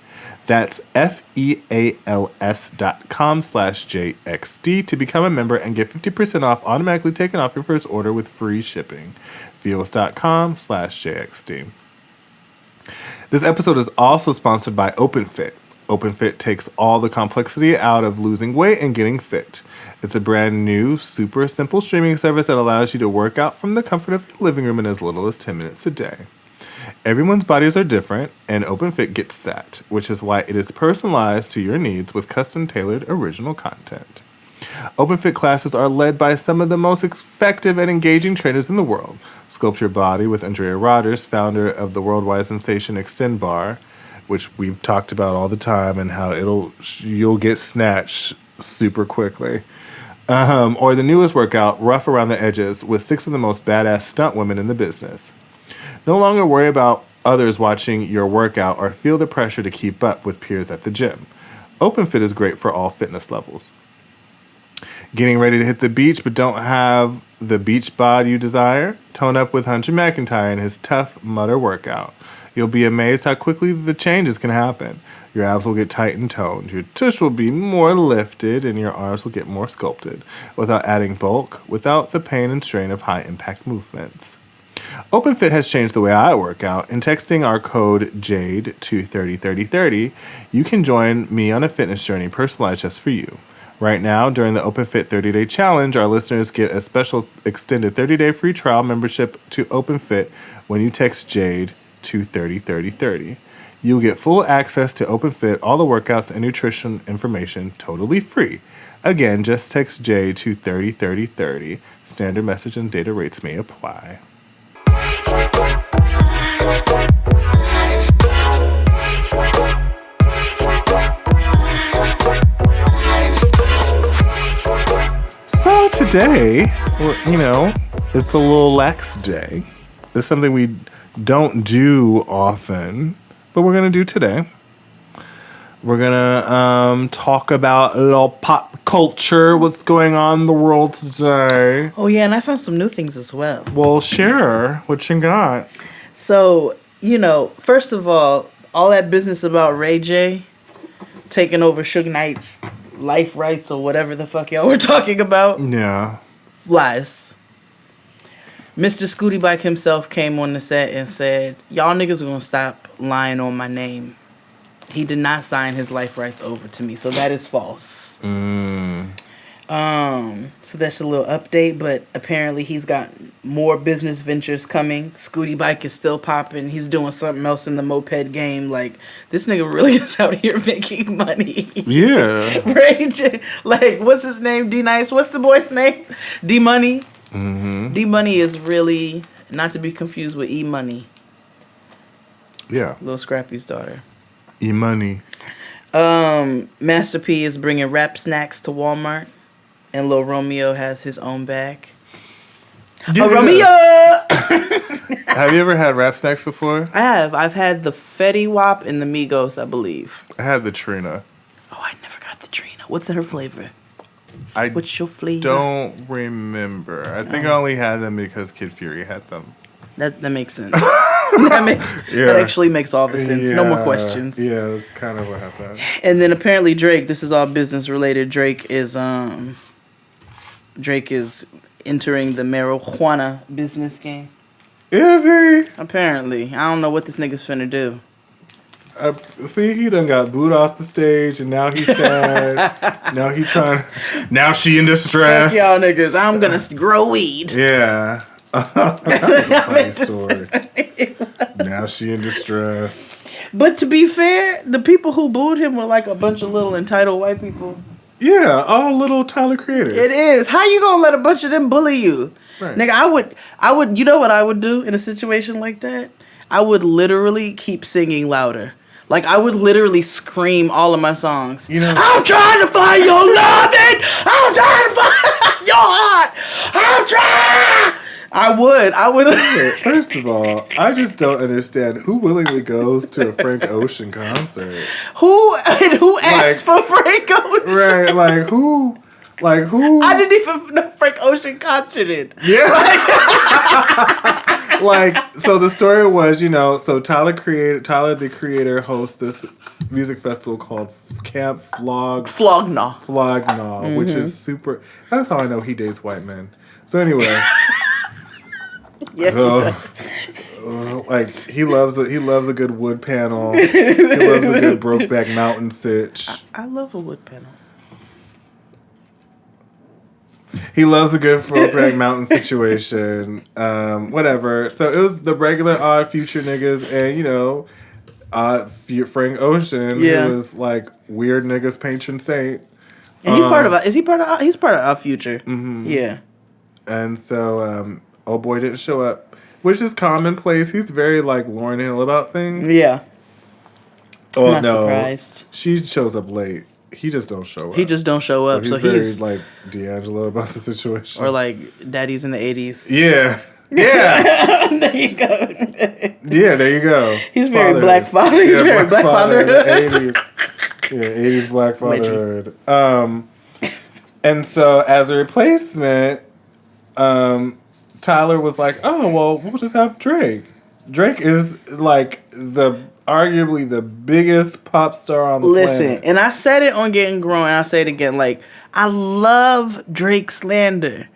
That's feals.com/JXD to become a member and get 50% off automatically taken off your first order with free shipping. Feals.com/JXD. This episode is also sponsored by OpenFit. OpenFit takes all the complexity out of losing weight and getting fit. It's a brand new, super simple streaming service that allows you to work out from the comfort of your living room in as little as 10 minutes a day. Everyone's bodies are different, and OpenFit gets that, which is why it is personalized to your needs with custom-tailored original content. OpenFit classes are led by some of the most effective and engaging trainers in the world. Sculpt Your Body with Andrea Rogers, founder of the worldwide sensation Extend Bar, which we've talked about all the time, and how you'll get snatched super quickly. Or the newest workout, Rough Around the Edges, with 6 of the most badass stunt women in the business. No longer worry about others watching your workout or feel the pressure to keep up with peers at the gym. OpenFit is great for all fitness levels. Getting ready to hit the beach but don't have the beach bod you desire? Tone up with Hunter McIntyre and his Tough Mudder workout. You'll be amazed how quickly the changes can happen. Your abs will get tight and toned, your tush will be more lifted, and your arms will get more sculpted without adding bulk, without the pain and strain of high-impact movements. OpenFit has changed the way I work out. In texting our code JADE to 303030, you can join me on a fitness journey personalized just for you. Right now, during the OpenFit 30-Day Challenge, our listeners get a special extended 30-day free trial membership to OpenFit when you text JADE to 303030. You'll get full access to OpenFit, all the workouts and nutrition information totally free. Again, just text JADE to 303030. Standard message and data rates may apply. So today, it's a little lax day. It's something we don't do often, but we're going to do today. We're going to talk about a little pop culture, what's going on in the world today. Oh, yeah, and I found some new things as well. Well, share what you got. So, first of all that business about Ray J taking over Suge Knight's life rights or whatever the fuck y'all were talking about. Yeah. Lies. Mr. Scooty Bike himself came on the set and said, y'all niggas are gonna stop lying on my name. He did not sign his life rights over to me, so that is false. So that's a little update, but apparently he's got more business ventures coming. Scooty Bike is still popping. He's doing something else in the moped game. Like, this nigga really is out here making money. Yeah. Ray J, like, what's his name? D-Nice? What's the boy's name? D-Money? Mm-hmm. D-Money is really, not to be confused with E-Money. Yeah. Lil Scrappy's daughter. E-Money. Master P is bringing rap snacks to Walmart. And Lil Romeo has his own bag. Romeo! Have you ever had rap snacks before? I have. I've had the Fetty Wap and the Migos, I believe. I had the Trina. Oh, I never got the Trina. What's her flavor? What's your flavor? Don't remember. I think I only had them because Kid Fury had them. That makes sense. That actually makes all the sense. No more questions. Yeah, that's kind of what happened. And then apparently Drake, this is all business related. Drake is entering the marijuana business game. Is he? Apparently. I don't know what this nigga's finna do. See, he done got booed off the stage, and now he's sad. Now she in distress. Fuck y'all niggas. I'm gonna grow weed. Yeah. That was a funny story. Now she in distress. But to be fair, the people who booed him were like a bunch of little entitled white people. Yeah, all little Tyler creators. It is. How you gonna let a bunch of them bully you? Right. Nigga, I would, you know what I would do in a situation like that? I would literally keep singing louder. Like, I would literally scream all of my songs. I'm trying to find your loving! I'm trying to find your heart! I'm trying! I would. First of all, I just don't understand who willingly goes to a Frank Ocean concert. Who asks for Frank Ocean? Right, who? I didn't even know Frank Ocean concerted. Yeah. So the story was, so Tyler the creator hosts this music festival called Camp Flog-Gnaw, which is super. That's how I know he dates white men. So anyway. Yes, he loves a good wood panel. He loves a good Brokeback Mountain sitch. I love a wood panel. He loves a good Brokeback Mountain situation. Whatever. So it was the regular Odd Future niggas and, you know, Frank Ocean, who was like weird niggas patron saint. And he's part of. He's part of Odd Future. Mm-hmm. Yeah. And so, old boy didn't show up, which is commonplace. He's very like Lauryn Hill about things. Yeah. Oh Not no, surprised. She shows up late. He just don't show up. He just don't show up. So he's very like D'Angelo about the situation. Or like Daddy's in the 80s. Yeah. Yeah. There you go. Yeah, there you go. He's very black father. He's very black fatherhood. 80s. Yeah, 80s black fatherhood. And so as a replacement, Tyler was like, oh, well, we'll just have Drake. Drake is like arguably the biggest pop star on the planet. Listen, and I said it on Getting Grown, and I'll say it again. Like, I love Drake slander.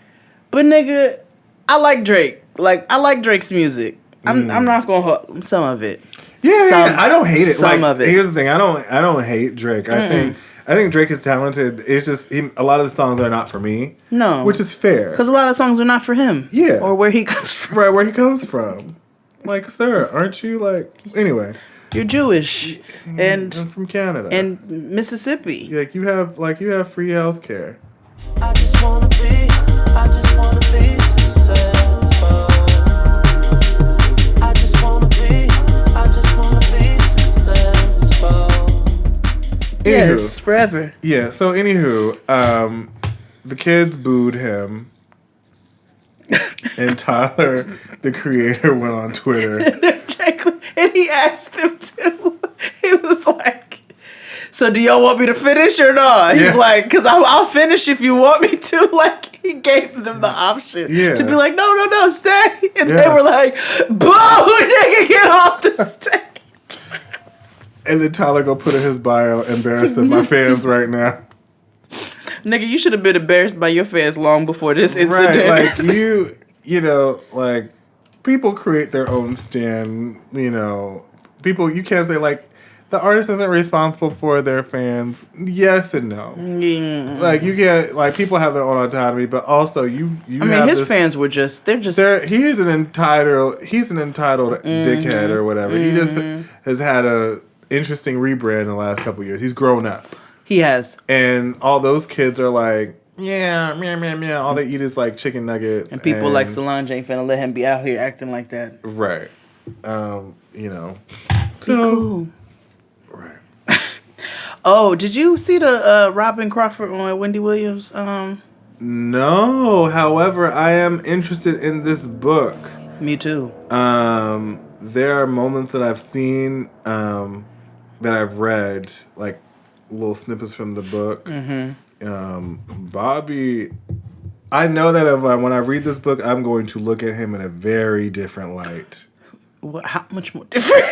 But nigga, I like Drake. Like, I like Drake's music. I'm not gonna hold some of it. Yeah, I don't hate it. Some of it. Here's the thing, I don't hate Drake. I think Drake is talented. It's just a lot of the songs are not for me. No, which is fair because a lot of songs are not for him. Yeah, or where he comes from. Right, where he comes from. Like, sir, aren't you like? Anyway, you're Jewish, and I'm from Canada and Mississippi. Like you have free healthcare. I just wanna be successful. I just wanna be successful. Yes, forever. Yeah, so anywho, the kids booed him. And Tyler, the creator, went on Twitter. And he asked him to. He was like, so do y'all want me to finish or not? Yeah. He's like, because I'll finish if you want me to. Like, he gave them the option to be like, no, stay. And they were like, boo, nigga, get off the stage. And then Tyler go put in his bio, embarrassing my fans right now. Nigga, you should have been embarrassed by your fans long before this incident. Right, like you know, like people create their own stand, you know. People, you can't say like the artist isn't responsible for their fans. Yes and no. Like you can't, like people have their own autonomy, but also you I mean, his fans were just he's an entitled dickhead or whatever. He just has had a interesting rebrand in the last couple of years. He's grown up. He has. And all those kids are like, yeah, meow. All they eat is like chicken nuggets. And people like Solange ain't finna let him be out here acting like that. Right. You know. Be cool. Right. Oh, did you see the Robin Crawford on Wendy Williams? No. However, I am interested in this book. Me too. There are moments that I've seen that I've read, like little snippets from the book. Bobby, I know that when I read this book, I'm going to look at him in a very different light. What? How much more different?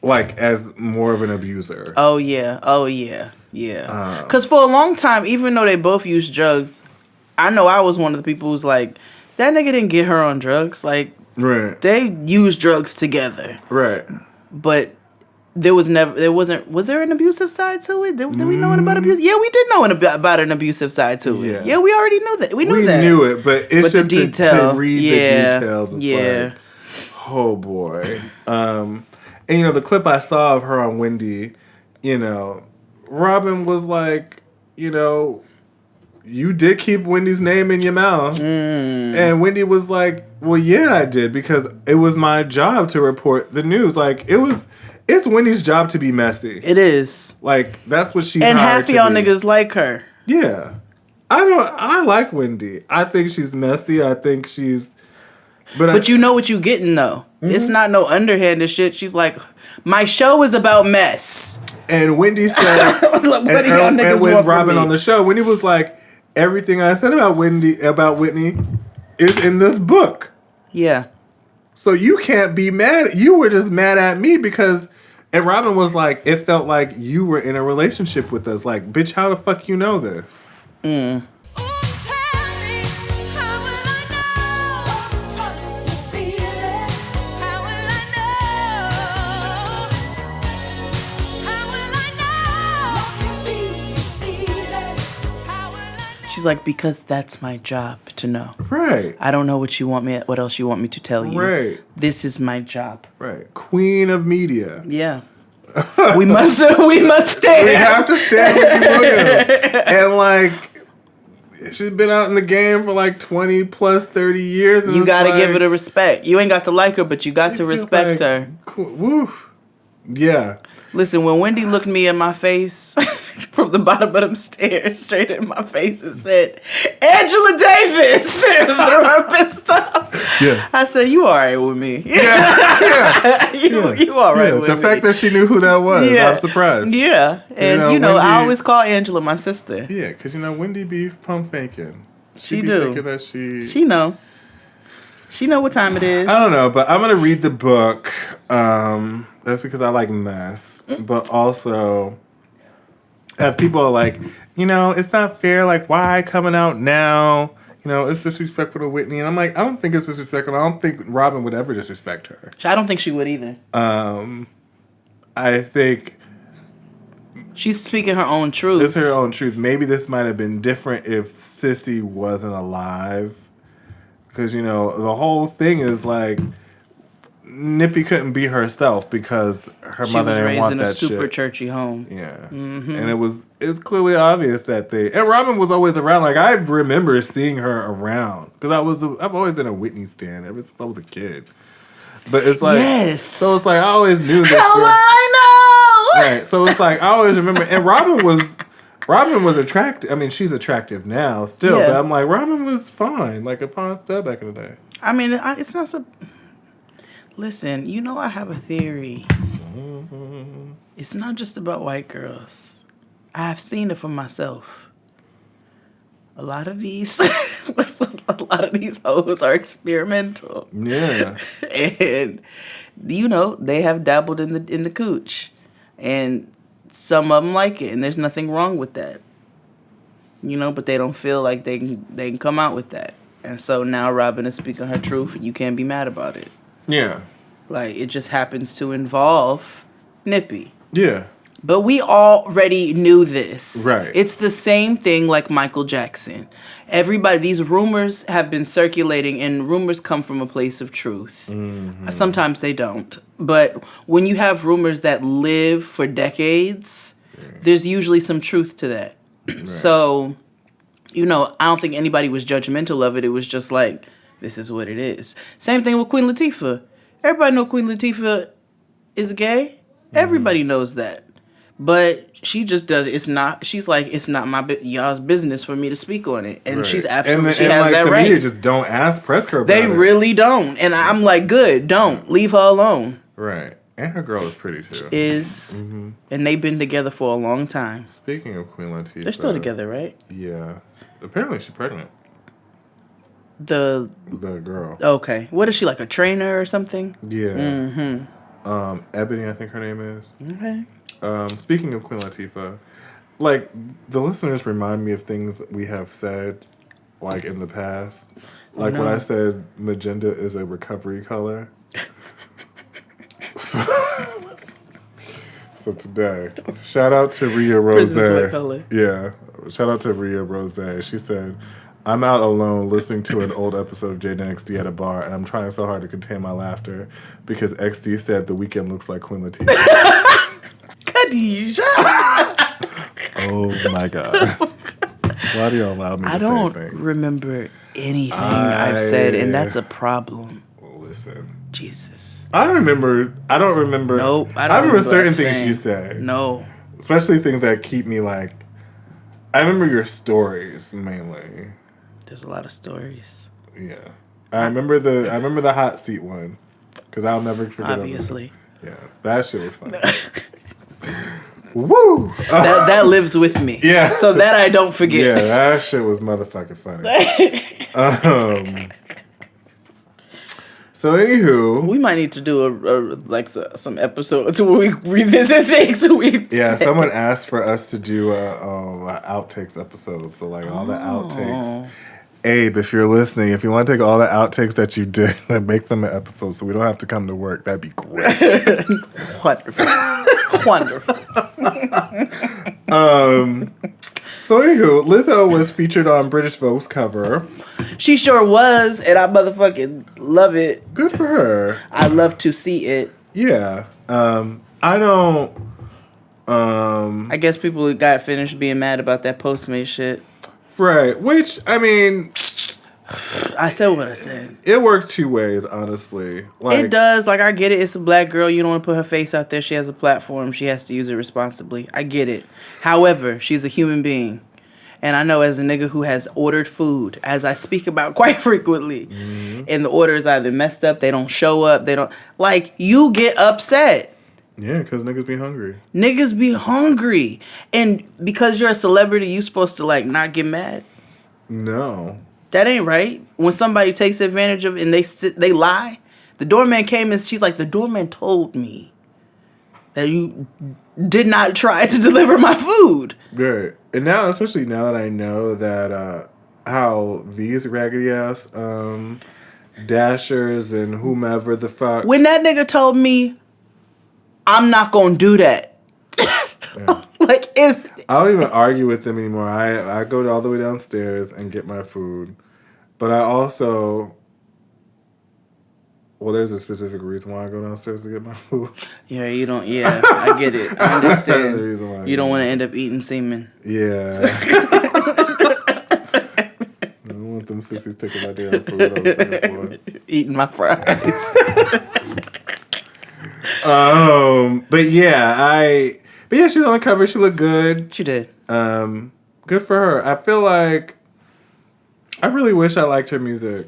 Like as more of an abuser. Oh yeah. Because for a long time, even though they both used drugs, I know I was one of the people who's like, that nigga didn't get her on drugs. Like, right? They used drugs together. Right. But was there an abusive side to it? Did we know about abuse? Yeah, we did know about an abusive side to it. Yeah, we already knew that. We knew it, but it's just the detail. To read the details. It's like, oh boy. And you know, the clip I saw of her on Wendy, you know, Robin was like, you know, you did keep Wendy's name in your mouth. And Wendy was like, well, yeah, I did, because it was my job to report the news. Like, it's Wendy's job to be messy. It is. Like, that's what she and half of y'all niggas like her. Yeah. I like Wendy. I think she's messy. I think she's... But you know what you getting, though. It's not no underhanded shit. She's like, my show is about mess. And Wendy said... Look, what do y'all niggas and with want Robin from me? on the show, Wendy was like, everything I said about Whitney is in this book. Yeah. So you can't be mad. You were just mad at me because... And Robin was like, it felt like you were in a relationship with us. Like, bitch, how the fuck you know this? She's She's like, because that's my job to know. Right. I don't know what else you want me to tell you. Right. This is my job. Right. Queen of media. Yeah. we must stand. We have to stand Wendy Williams. And like, she's been out in the game for like 20 plus 30 years. And you got to like, give her the respect. You ain't got to like her, but you got to respect her. Woo. Yeah. Listen, when Wendy looked me in my face from the bottom of them stairs, straight in my face, and said, Angela Davis, and threw her pistol. Yeah. I said, you all right with me. Yeah. You all right with me. The fact that she knew who that was, I'm surprised. Yeah. And, Wendy, I always call Angela my sister. Yeah, because, Wendy be pump faking. She be do. Thinking that She know. She know what time it is. I don't know, but I'm going to read the book. That's because I like mess. But also, if people are like, it's not fair. Like, why coming out now? It's disrespectful to Whitney. And I'm like, I don't think it's disrespectful. I don't think Robin would ever disrespect her. I don't think she would either. I think she's speaking her own truth. It's her own truth. Maybe this might have been different if Sissy wasn't alive. Because, the whole thing is like, Nippy couldn't be herself because her mother didn't want that shit. She was raised in a super churchy home. Yeah. Mm-hmm. And it's clearly obvious that and Robin was always around. Like, I remember seeing her around. Because I've always been a Whitney stan ever since I was a kid. But it's like, yes. So it's like, I always knew this. I know! Right. So it's like, I always remember. And Robin was attractive. I mean, she's attractive now still. Yeah. But I'm like, Robin was fine. Like a fine stud back in the day. I mean, it's not so... Listen, I have a theory. It's not just about white girls. I have seen it for myself. A lot of these hoes are experimental. Yeah. And they have dabbled in the cooch. And some of them like it, and there's nothing wrong with that. But they don't feel like they can come out with that. And so now Robin is speaking her truth, and you can't be mad about it. Yeah. Like, it just happens to involve Nippy. Yeah. But we already knew this. Right. It's the same thing like Michael Jackson. These rumors have been circulating, and rumors come from a place of truth. Mm-hmm. Sometimes they don't. But when you have rumors that live for decades, there's usually some truth to that. Right. So, I don't think anybody was judgmental of it. It was just like, this is what it is. Same thing with Queen Latifah. Everybody know Queen Latifah is gay. Mm-hmm. Everybody knows that. But she just does it. She's like, it's not y'all's business for me to speak on it. And she's absolutely, she has that right. The media just don't press her about it. They really don't. And I'm like, good, don't. Leave her alone. Right. And her girl is pretty too. She is. Mm-hmm. And they've been together for a long time. Speaking of Queen Latifah. They're still together, right? Yeah. Apparently she's pregnant. The girl. Okay. What is she, like a trainer or something? Yeah. Mm-hmm. Ebony, I think her name is. Okay. Speaking of Queen Latifah, like, the listeners remind me of things we have said, like, in the past. Like, when I said magenta is a recovery color. So today, shout out to Rhea Rose. Yeah. Shout out to Rhea Rose. She said, I'm out alone listening to an old episode of Jade and XD at a bar, and I'm trying so hard to contain my laughter because XD said The Weeknd looks like Queen Latifah. Khadijah! Oh my God. Why do you allow me to say anything? I don't remember anything I've said, and that's a problem. Listen. Jesus. I don't remember. Nope. I remember certain things you say. No. Especially things that keep me like. I remember your stories mainly. There's a lot of stories. Yeah. I remember the hot seat one. Because I'll never forget it. Obviously. Yeah. That shit was funny. Woo! That lives with me. Yeah. So that I don't forget. Yeah, that shit was motherfucking funny. So anywho, we might need to do some episodes where we revisit things we've said. Someone asked for us to do a outtakes episode. So like all the outtakes. Abe, if you're listening, if you want to take all the outtakes that you did and make them an episode so we don't have to come to work, that'd be great. Wonderful. Wonderful. So anywho, Lizzo was featured on British Vogue's cover. She sure was, and I motherfucking love it. Good for her. I love to see it. Yeah. I don't. I guess people got finished being mad about that Postmates shit. Right. Which, I mean, I said what I said. it worked two ways, honestly. Like, It does. Like, I get it. It's a black girl. You don't want to put her face out there. She has a platform. She has to use it responsibly. I get it. However, she's a human being. And I know as a nigga who has ordered food, as I speak about quite frequently, and the order is either messed up, they don't show up, they don't... Like, you get upset. Yeah, because niggas be hungry. Niggas be hungry. And because you're a celebrity, you supposed to, like, not get mad. No. That ain't right. When somebody takes advantage of it and they lie. The doorman came and she's like, the doorman told me that you did not try to deliver my food. Right. And now, especially now that I know that how these raggedy ass dashers and whomever the fuck. When that nigga told me, I'm not gonna do that. Yeah. Like, if I don't even argue with them anymore. I go all the way downstairs and get my food. But I also... Well, there's a specific reason why I go downstairs to get my food. Yeah, you don't... Yeah, I get it. I understand. The reason why I You don't do want to it. end up eating semen. Yeah. I don't want them sissies taking my damn food. I was looking for. Eating my fries. But yeah, she's on the cover. She looked good. She did. Good for her. I feel like I really wish I liked her music.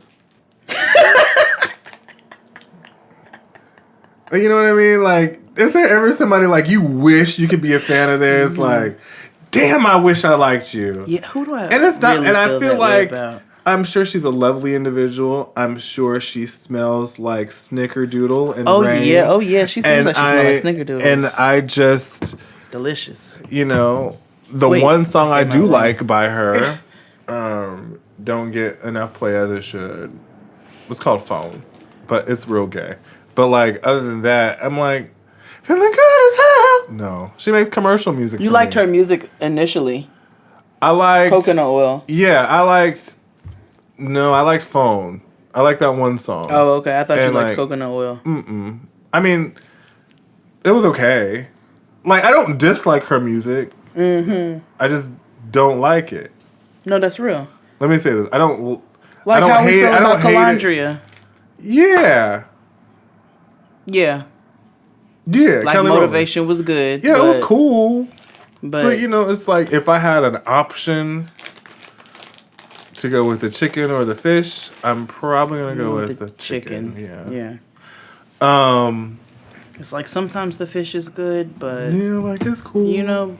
You know what I mean? Like, is there ever somebody like you wish you could be a fan of theirs? Like, damn, I wish I liked you. Yeah, who do I? And it's not. really And I feel that way like about? I'm sure she's a lovely individual. I'm sure she smells like Snickerdoodle and Oh rain. yeah, oh yeah. She seems And like she smells like Snickerdoodles. And I just, delicious. you know, the Wait, one song I am I do wrong? like by her, don't get enough play as it should. It's called Phone, but it's real gay. But like, other than that, I'm like, feeling good as hell. No, she makes commercial music. You for liked me. her music initially. I liked Coconut oil. Yeah, I liked Phone. I like that one song. Oh, okay. I thought you And, liked like, coconut oil. I mean, it was okay. Like, I don't dislike her music. I just don't like it. No, that's real. Let me say this. I don't Like I don't how we hate feel I don't about hate it. Calandria. Yeah. Yeah. Yeah. Like Kelly Motivation was good. Rowland. Yeah, it was cool. But you know, it's like if I had an option to go with the chicken or the fish, I'm probably gonna go with the chicken. Yeah. It's like sometimes the fish is good, but Yeah, like it's cool. you know,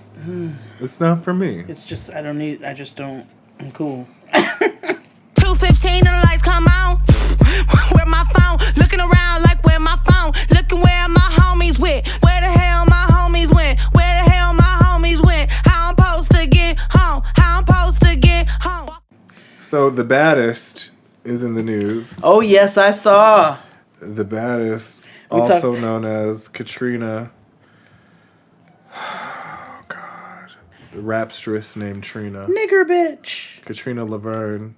It's not for me. it's just I just don't. I'm cool. 2:15 and the lights come on. Where my phone? Looking around like where my phone? Looking where my homies went. Where the hell my homies went? Where the hell my homies went? How I'm supposed to get home? How I'm supposed to get home? So the baddest is in the news. Oh yes, I saw. The baddest, We also talked- known as Katrina. Oh God, the rapstress named Trina. Nigger bitch Katrina Laverne.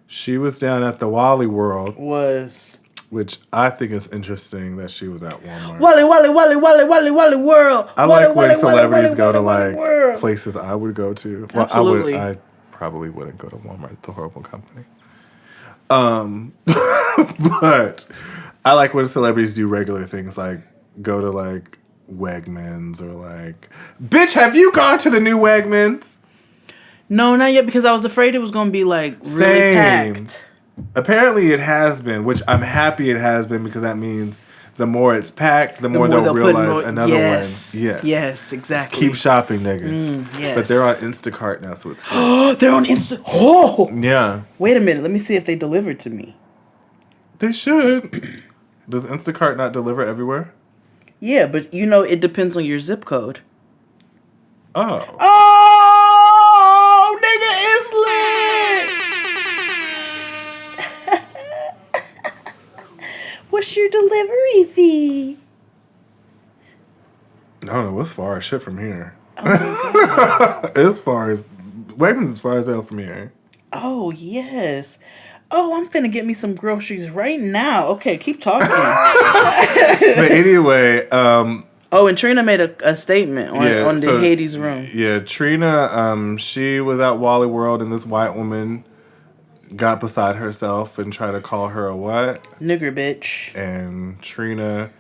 She was down at the Wally World, was which I think is interesting that she was at Walmart. Wally world. I Wally, like when Wally, celebrities Wally, go to Wally, like world. places I would go to. Well, Absolutely. I probably wouldn't go to Walmart. It's a horrible company. But I like when celebrities do regular things like go to like Wegmans or like, bitch, have you gone to the new Wegmans? No, not yet because I was afraid it was gonna be like really Same. packed. Apparently it has been, which I'm happy it has been because that means the more it's packed, the more they'll put realize more- another yes. one. Yes. Yes, exactly. Keep shopping, niggas. yes. But they're on Instacart now, so it's cool. Oh, they're on Insta. Oh, Yeah. wait a minute. Let me see if they delivered to me. They should. Does Instacart not deliver everywhere? Yeah, but you know it depends on your zip code. Oh. Oh, nigga, it's lit. What's your delivery fee? I don't know. It's far as shit from here. It's far as Wegmans is far as hell from here. Oh, yes. Oh, I'm finna get me some groceries right now. Okay, keep talking. But anyway, oh, and Trina made a statement on the Hades room. Yeah, Trina, she was at Wally World and this white woman got beside herself and tried to call her a what? Nigger bitch. And Trina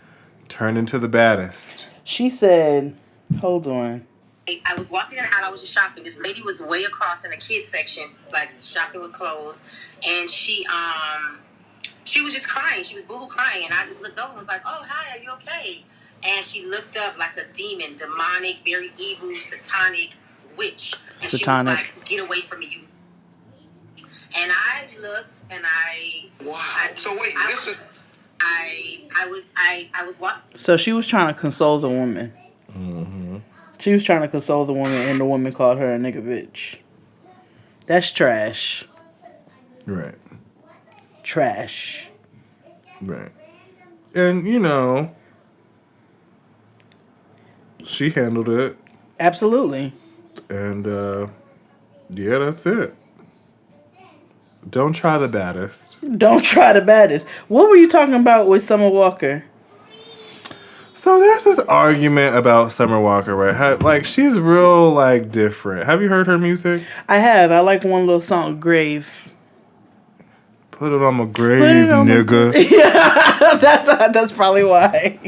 turned into the baddest. She said, hold on. I was walking in the aisle, I was just shopping. This lady was way across in the kids section, like shopping with clothes, and she was just crying. She was boo-hoo crying, and I just looked over and was like, "Oh, hi, are you okay?" And she looked up like a demon, demonic, very evil, satanic witch. And she was like, "Get away from me, you." And I looked, and I was walking. So she was trying to console the woman. Mm-hmm. She was trying to console the woman, and the woman called her a nigga bitch. That's trash. Right. Trash. Right. And, you know, she handled it. Absolutely. And, yeah, that's it. Don't try the baddest. Don't try the baddest. What were you talking about with Summer Walker? So there's this argument about Summer Walker, right? Like, she's real, like, different. Have you heard her music? I have. I like one little song, Grave. Put it on my grave, nigga. Yeah, that's probably why.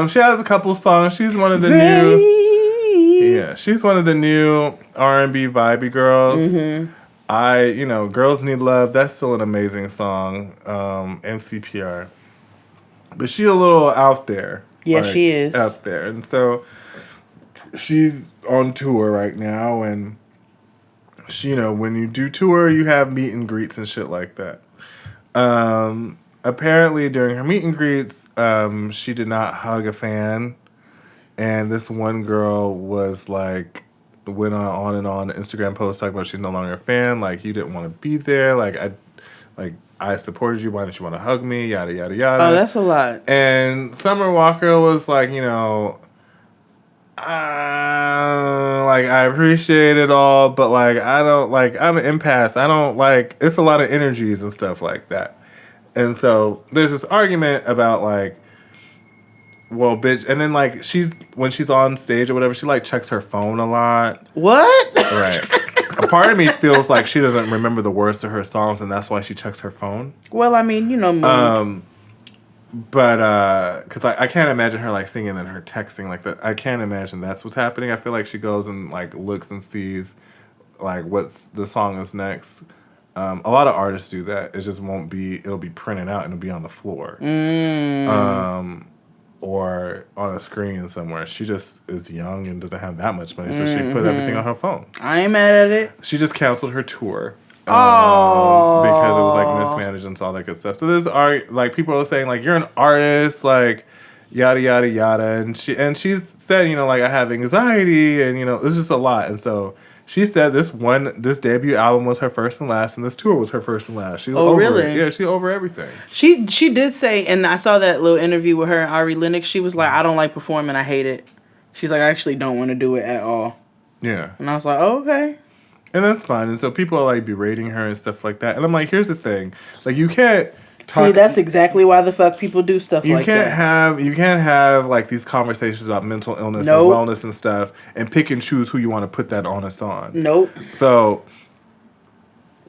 She has a couple songs. She's one of the new... Yeah, she's one of the new R&B vibey girls. Mm-hmm. Girls Need Love, that's still an amazing song. And CPR. But she's a little out there. Yeah, she is. Out there. And so she's on tour right now. And, she, when you do tour, you have meet and greets and shit like that. Apparently, during her meet and greets, she did not hug a fan. And this one girl was like, went on and on Instagram posts talking about she's no longer a fan. Like, you didn't want to be there. I supported you. Why didn't you want to hug me? Yada, yada, yada. Oh, that's a lot. And Summer Walker was like, I appreciate it all, but, I don't, I'm an empath. I don't, it's a lot of energies and stuff like that. And so there's this argument about, well, bitch. And then, when she's on stage or whatever, she, checks her phone a lot. What? Right. A part of me feels like she doesn't remember the words to her songs, and that's why she checks her phone. Well, I mean, But, because I can't imagine her, singing and her texting like that. I can't imagine that's what's happening. I feel like she goes and, looks and sees, what the song is next. A lot of artists do that. It just won't be, it'll be printed out and it'll be on the floor. Or on a screen somewhere. She just is young and doesn't have that much money, so she put everything on her phone. I ain't mad at it. She just canceled her tour. Because it was mismanaged and all that good stuff. So there's people are saying you're an artist, yada yada yada, and she's said I have anxiety and it's just a lot. And so she said this debut album was her first and last, and this tour was her first and last. She's over really? it. Yeah, she's over everything. She did say, and I saw that little interview with her and Ari Lennox. She was like, I don't like performing. I hate it. She's like, I actually don't want to do it at all. Yeah. And I was like, oh, okay. And that's fine. And so people are berating her and stuff like that. And I'm like, here's the thing. You can't see, that's exactly why the fuck people do stuff like that. You can't have these conversations about mental illness and wellness and stuff and pick and choose who you want to put that onus on. Nope. So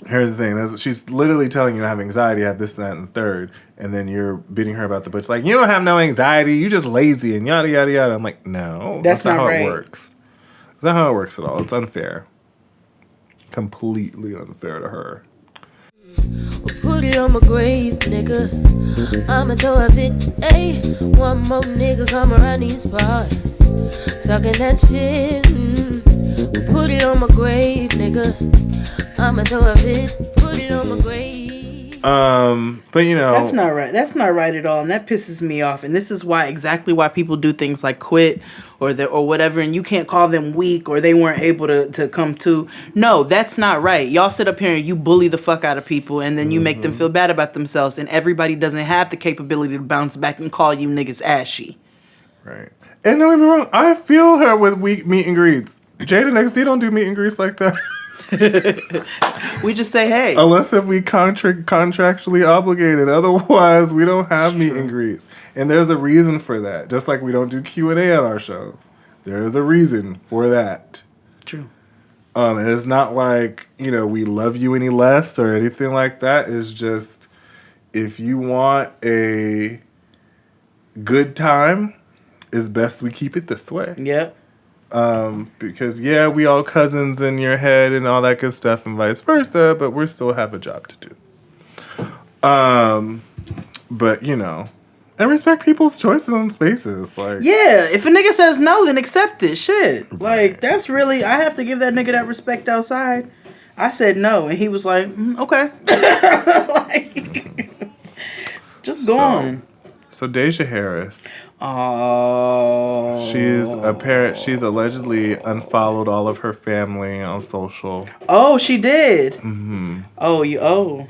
here's the thing. She's literally telling you I have anxiety, I have this, that, and the third. And then you're beating her about the bush. You don't have no anxiety. You just lazy and yada, yada, yada. I'm like, no. That's not how it works. That's not how it works at all. It's unfair. Completely unfair to her. Put it on my grave, nigga. I'ma throw a bit, ayy. One more nigga come around these parts, talking that shit. Put it on my grave, nigga. I'ma throw a bit. Put it on my grave. But that's not right. That's not right at all, and that pisses me off. And this is exactly why people do things like quit or whatever, and you can't call them weak or they weren't able to come to. No, that's not right. Y'all sit up here and you bully the fuck out of people, and then you make them feel bad about themselves, and everybody doesn't have the capability to bounce back and call you niggas ashy. Right. And don't get me wrong, I feel her with weak meet and greets. Jada XD don't do meet and greets like that. We just say hey. Unless if we contractually obligated. Otherwise, we don't have meet and greets. And there's a reason for that. Just like we don't do Q&A at our shows. There is a reason for that. True. And it's not like, we love you any less or anything like that. It's just, if you want a good time, it's best we keep it this way. Yep. Because, we all cousins in your head and all that good stuff and vice versa, but we still have a job to do. But, and respect people's choices on spaces. Like, yeah, if a nigga says no, then accept it. Shit. Right. Like, that's really, I have to give that nigga that respect outside. I said no, and he was like, okay. Like, just go on. So Deja Harris. Oh. She's allegedly unfollowed all of her family on social. Oh, she did? Mm-hmm.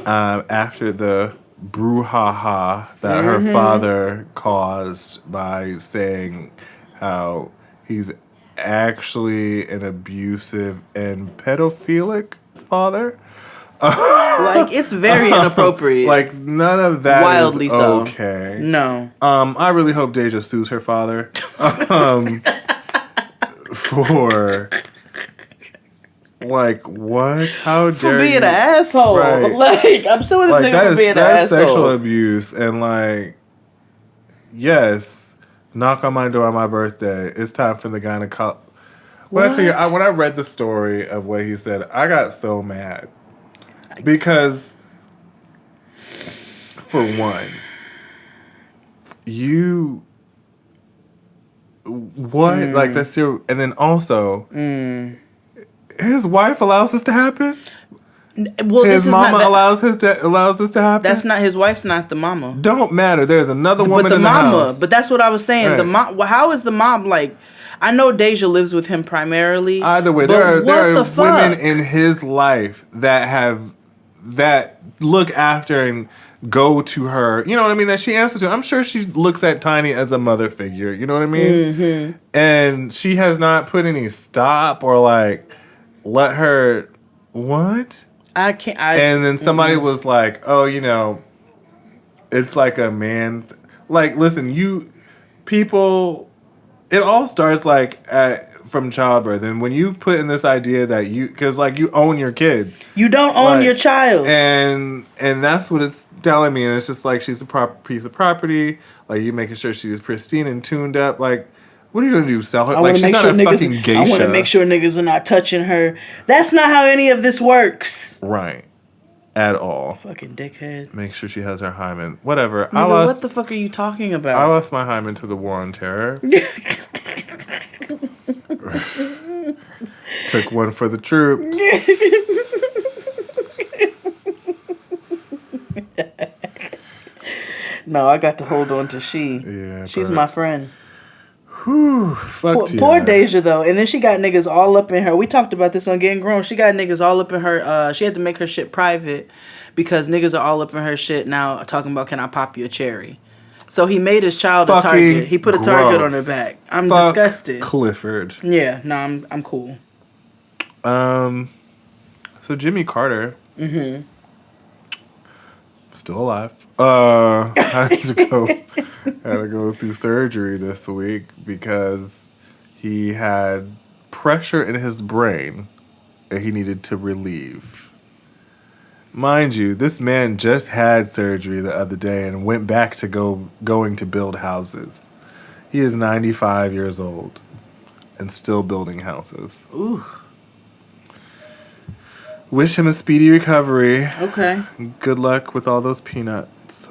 After the brouhaha that her father caused by saying how he's actually an abusive and pedophilic father. Like, it's very inappropriate. Like, none of that wildly is so. Okay. No. I really hope Deja sues her father. For like, what? How dare for being you? an asshole. Right. Like, I'm suing this nigga for being an asshole. That's sexual abuse. And like, yes, knock on my door on my birthday. It's time for the gynecologist. When I read the story of what he said, I got so mad. Because, for one, like, that's your, and then also, his wife allows this to happen? Well, his mama allows this to happen? That's not, his wife's not the mama. Don't matter, there's another woman in the house. But that's what I was saying, right. How is the mom, like, I know Deja lives with him primarily. Either way, there are women in his life that look after and go to her. You know what I mean? That she answers to. I'm sure she looks at Tiny as a mother figure. You know what I mean? Mm-hmm. And she has not put any stop or like let her. What? I can't. And then somebody was like, "Oh, it's like a man." Like, listen, people. It all starts from childbirth, and when you put in this idea that because you own your kid, you don't own your child, and that's what it's telling me, and it's just like she's a proper piece of property, like you making sure she's pristine and tuned up, like what are you gonna do, sell her? Like she's not a fucking geisha. I want to make sure niggas are not touching her. That's not how any of this works, right? At all. Fucking dickhead. Make sure she has her hymen. Whatever. Nigga, what the fuck are you talking about? I lost my hymen to the war on terror. Took one for the troops. No, I got to hold on to she. Yeah, she's my friend. Whew, fuck poor Deja though, and then she got niggas all up in her. We talked about this on Getting Grown. She got niggas all up in her. She had to make her shit private because niggas are all up in her shit now, talking about can I pop you a cherry. So he made his child a target. He put a target on her back. I'm disgusted. Clifford. Yeah, no, I'm cool. So Jimmy Carter. Mm-hmm. Still alive. Had to go through surgery this week because he had pressure in his brain that he needed to relieve. Mind you, this man just had surgery the other day and went back to going to build houses. He is 95 years old and still building houses. Ooh. Wish him a speedy recovery. Okay. Good luck with all those peanuts.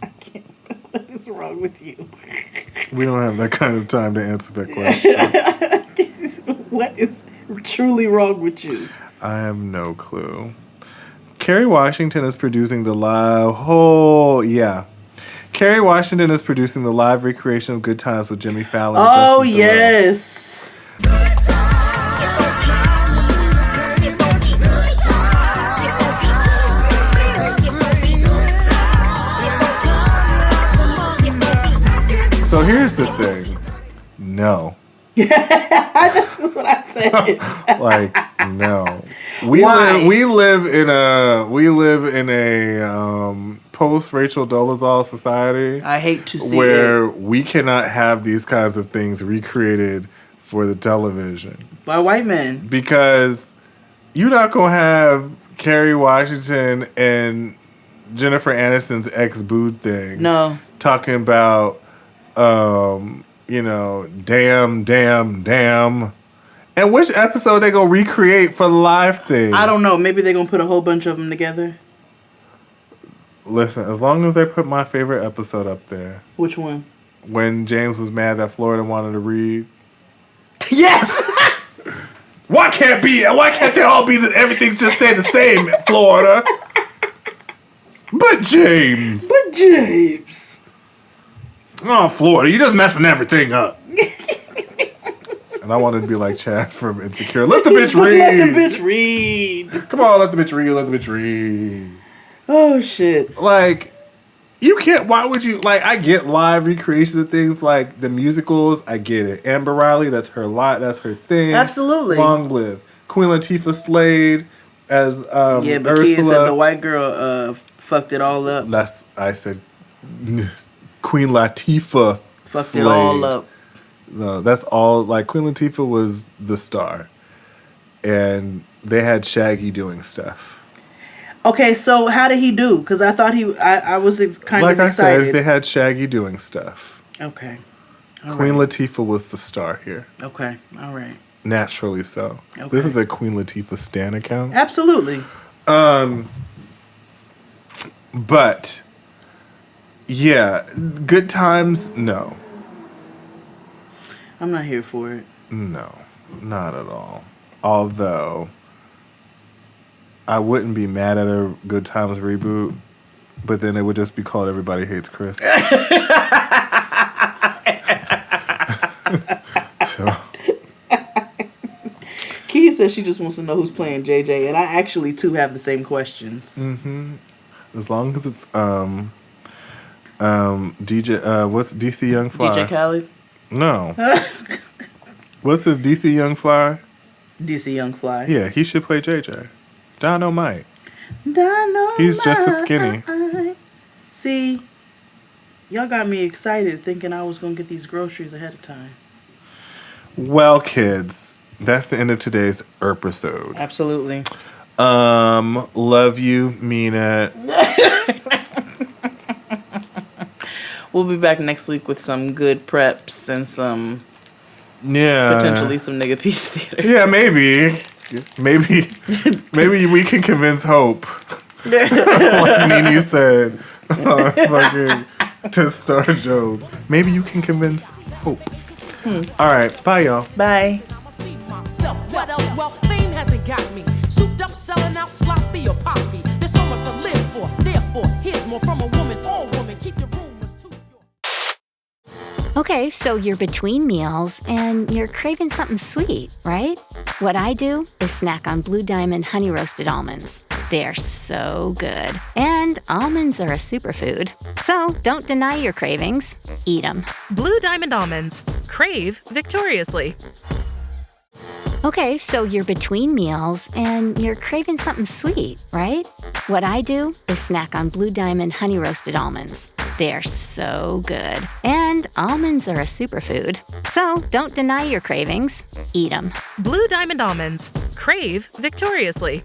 I can't. What is wrong with you? We don't have that kind of time to answer that question. What is truly wrong with you? I have no clue. Kerry Washington is producing the live... Kerry Washington is producing the live recreation of Good Times with Jimmy Fallon and Justin Theroux. Yes. So here's the thing. No. That's what I said. Like, no. We live in a post Rachel Dolezal society. I hate to see where we cannot have these kinds of things recreated for the television by white men, because you're not gonna have Kerry Washington and Jennifer Aniston's ex-boo thing. No, talking about damn. And which episode they gonna recreate for the live thing? I don't know. Maybe they're gonna put a whole bunch of them together. Listen, as long as they put my favorite episode up there. Which one? When James was mad that Florida wanted to read. Yes. Why can't they all be everything just stay the same in Florida? But James. Oh, Florida, you just messing everything up. And I wanted to be like Chad from Insecure. Let the bitch read. Let the bitch read. Come on, let the bitch read. Oh, shit. Like, why would you, like, I get live recreations of things like the musicals. I get it. Amber Riley, that's her thing. Absolutely. Long live. Queen Latifah Slade as but Ursula. Kia said the white girl fucked it all up. I said Queen Latifah fucked Slade. It all up. No, that's all. Like, Queen Latifah was the star, and they had Shaggy doing stuff. Okay, so how did he do? Because I thought I was kind of excited. Like I said, they had Shaggy doing stuff. Okay. Queen Latifah was the star here. Okay, all right. Naturally so. Okay. This is a Queen Latifah stan account. Absolutely. But yeah, Good Times, no. I'm not here for it. No, not at all. Although I wouldn't be mad at a Good Times reboot, but then it would just be called Everybody Hates Chris. So Kia says she just wants to know who's playing JJ, and I actually too have the same questions. Mm-hmm. As long as it's DJ what's DC Young Fly? DJ Khaled? No. What's his DC Young Fly? DC Young Fly. Yeah, he should play JJ. Dynamite. Dynamite. He's just as skinny. See, y'all got me excited thinking I was going to get these groceries ahead of time. Well, kids, that's the end of today's episode. Absolutely. Love you, mean it. We'll be back next week with some good preps and some potentially some nigga peace theater. Yeah, maybe we can convince Hope. Like Nene said, fucking to Star Jones. Maybe you can convince Hope. All right, bye y'all. Bye. What else? Well, fame hasn't got me. Souped up, selling out, sloppy or poppy. There's so much to live for. Therefore, here's more from a woman. All woman, keep your rumors to your. Okay, so you're between meals and you're craving something sweet, right? What I do is snack on Blue Diamond honey roasted almonds. They're so good. And almonds are a superfood. So don't deny your cravings. Eat them. Blue Diamond almonds. Crave victoriously. Okay, so you're between meals and you're craving something sweet, right? What I do is snack on Blue Diamond honey roasted almonds. They're so good. And almonds are a superfood. So don't deny your cravings. Eat them. Blue Diamond almonds. Crave victoriously.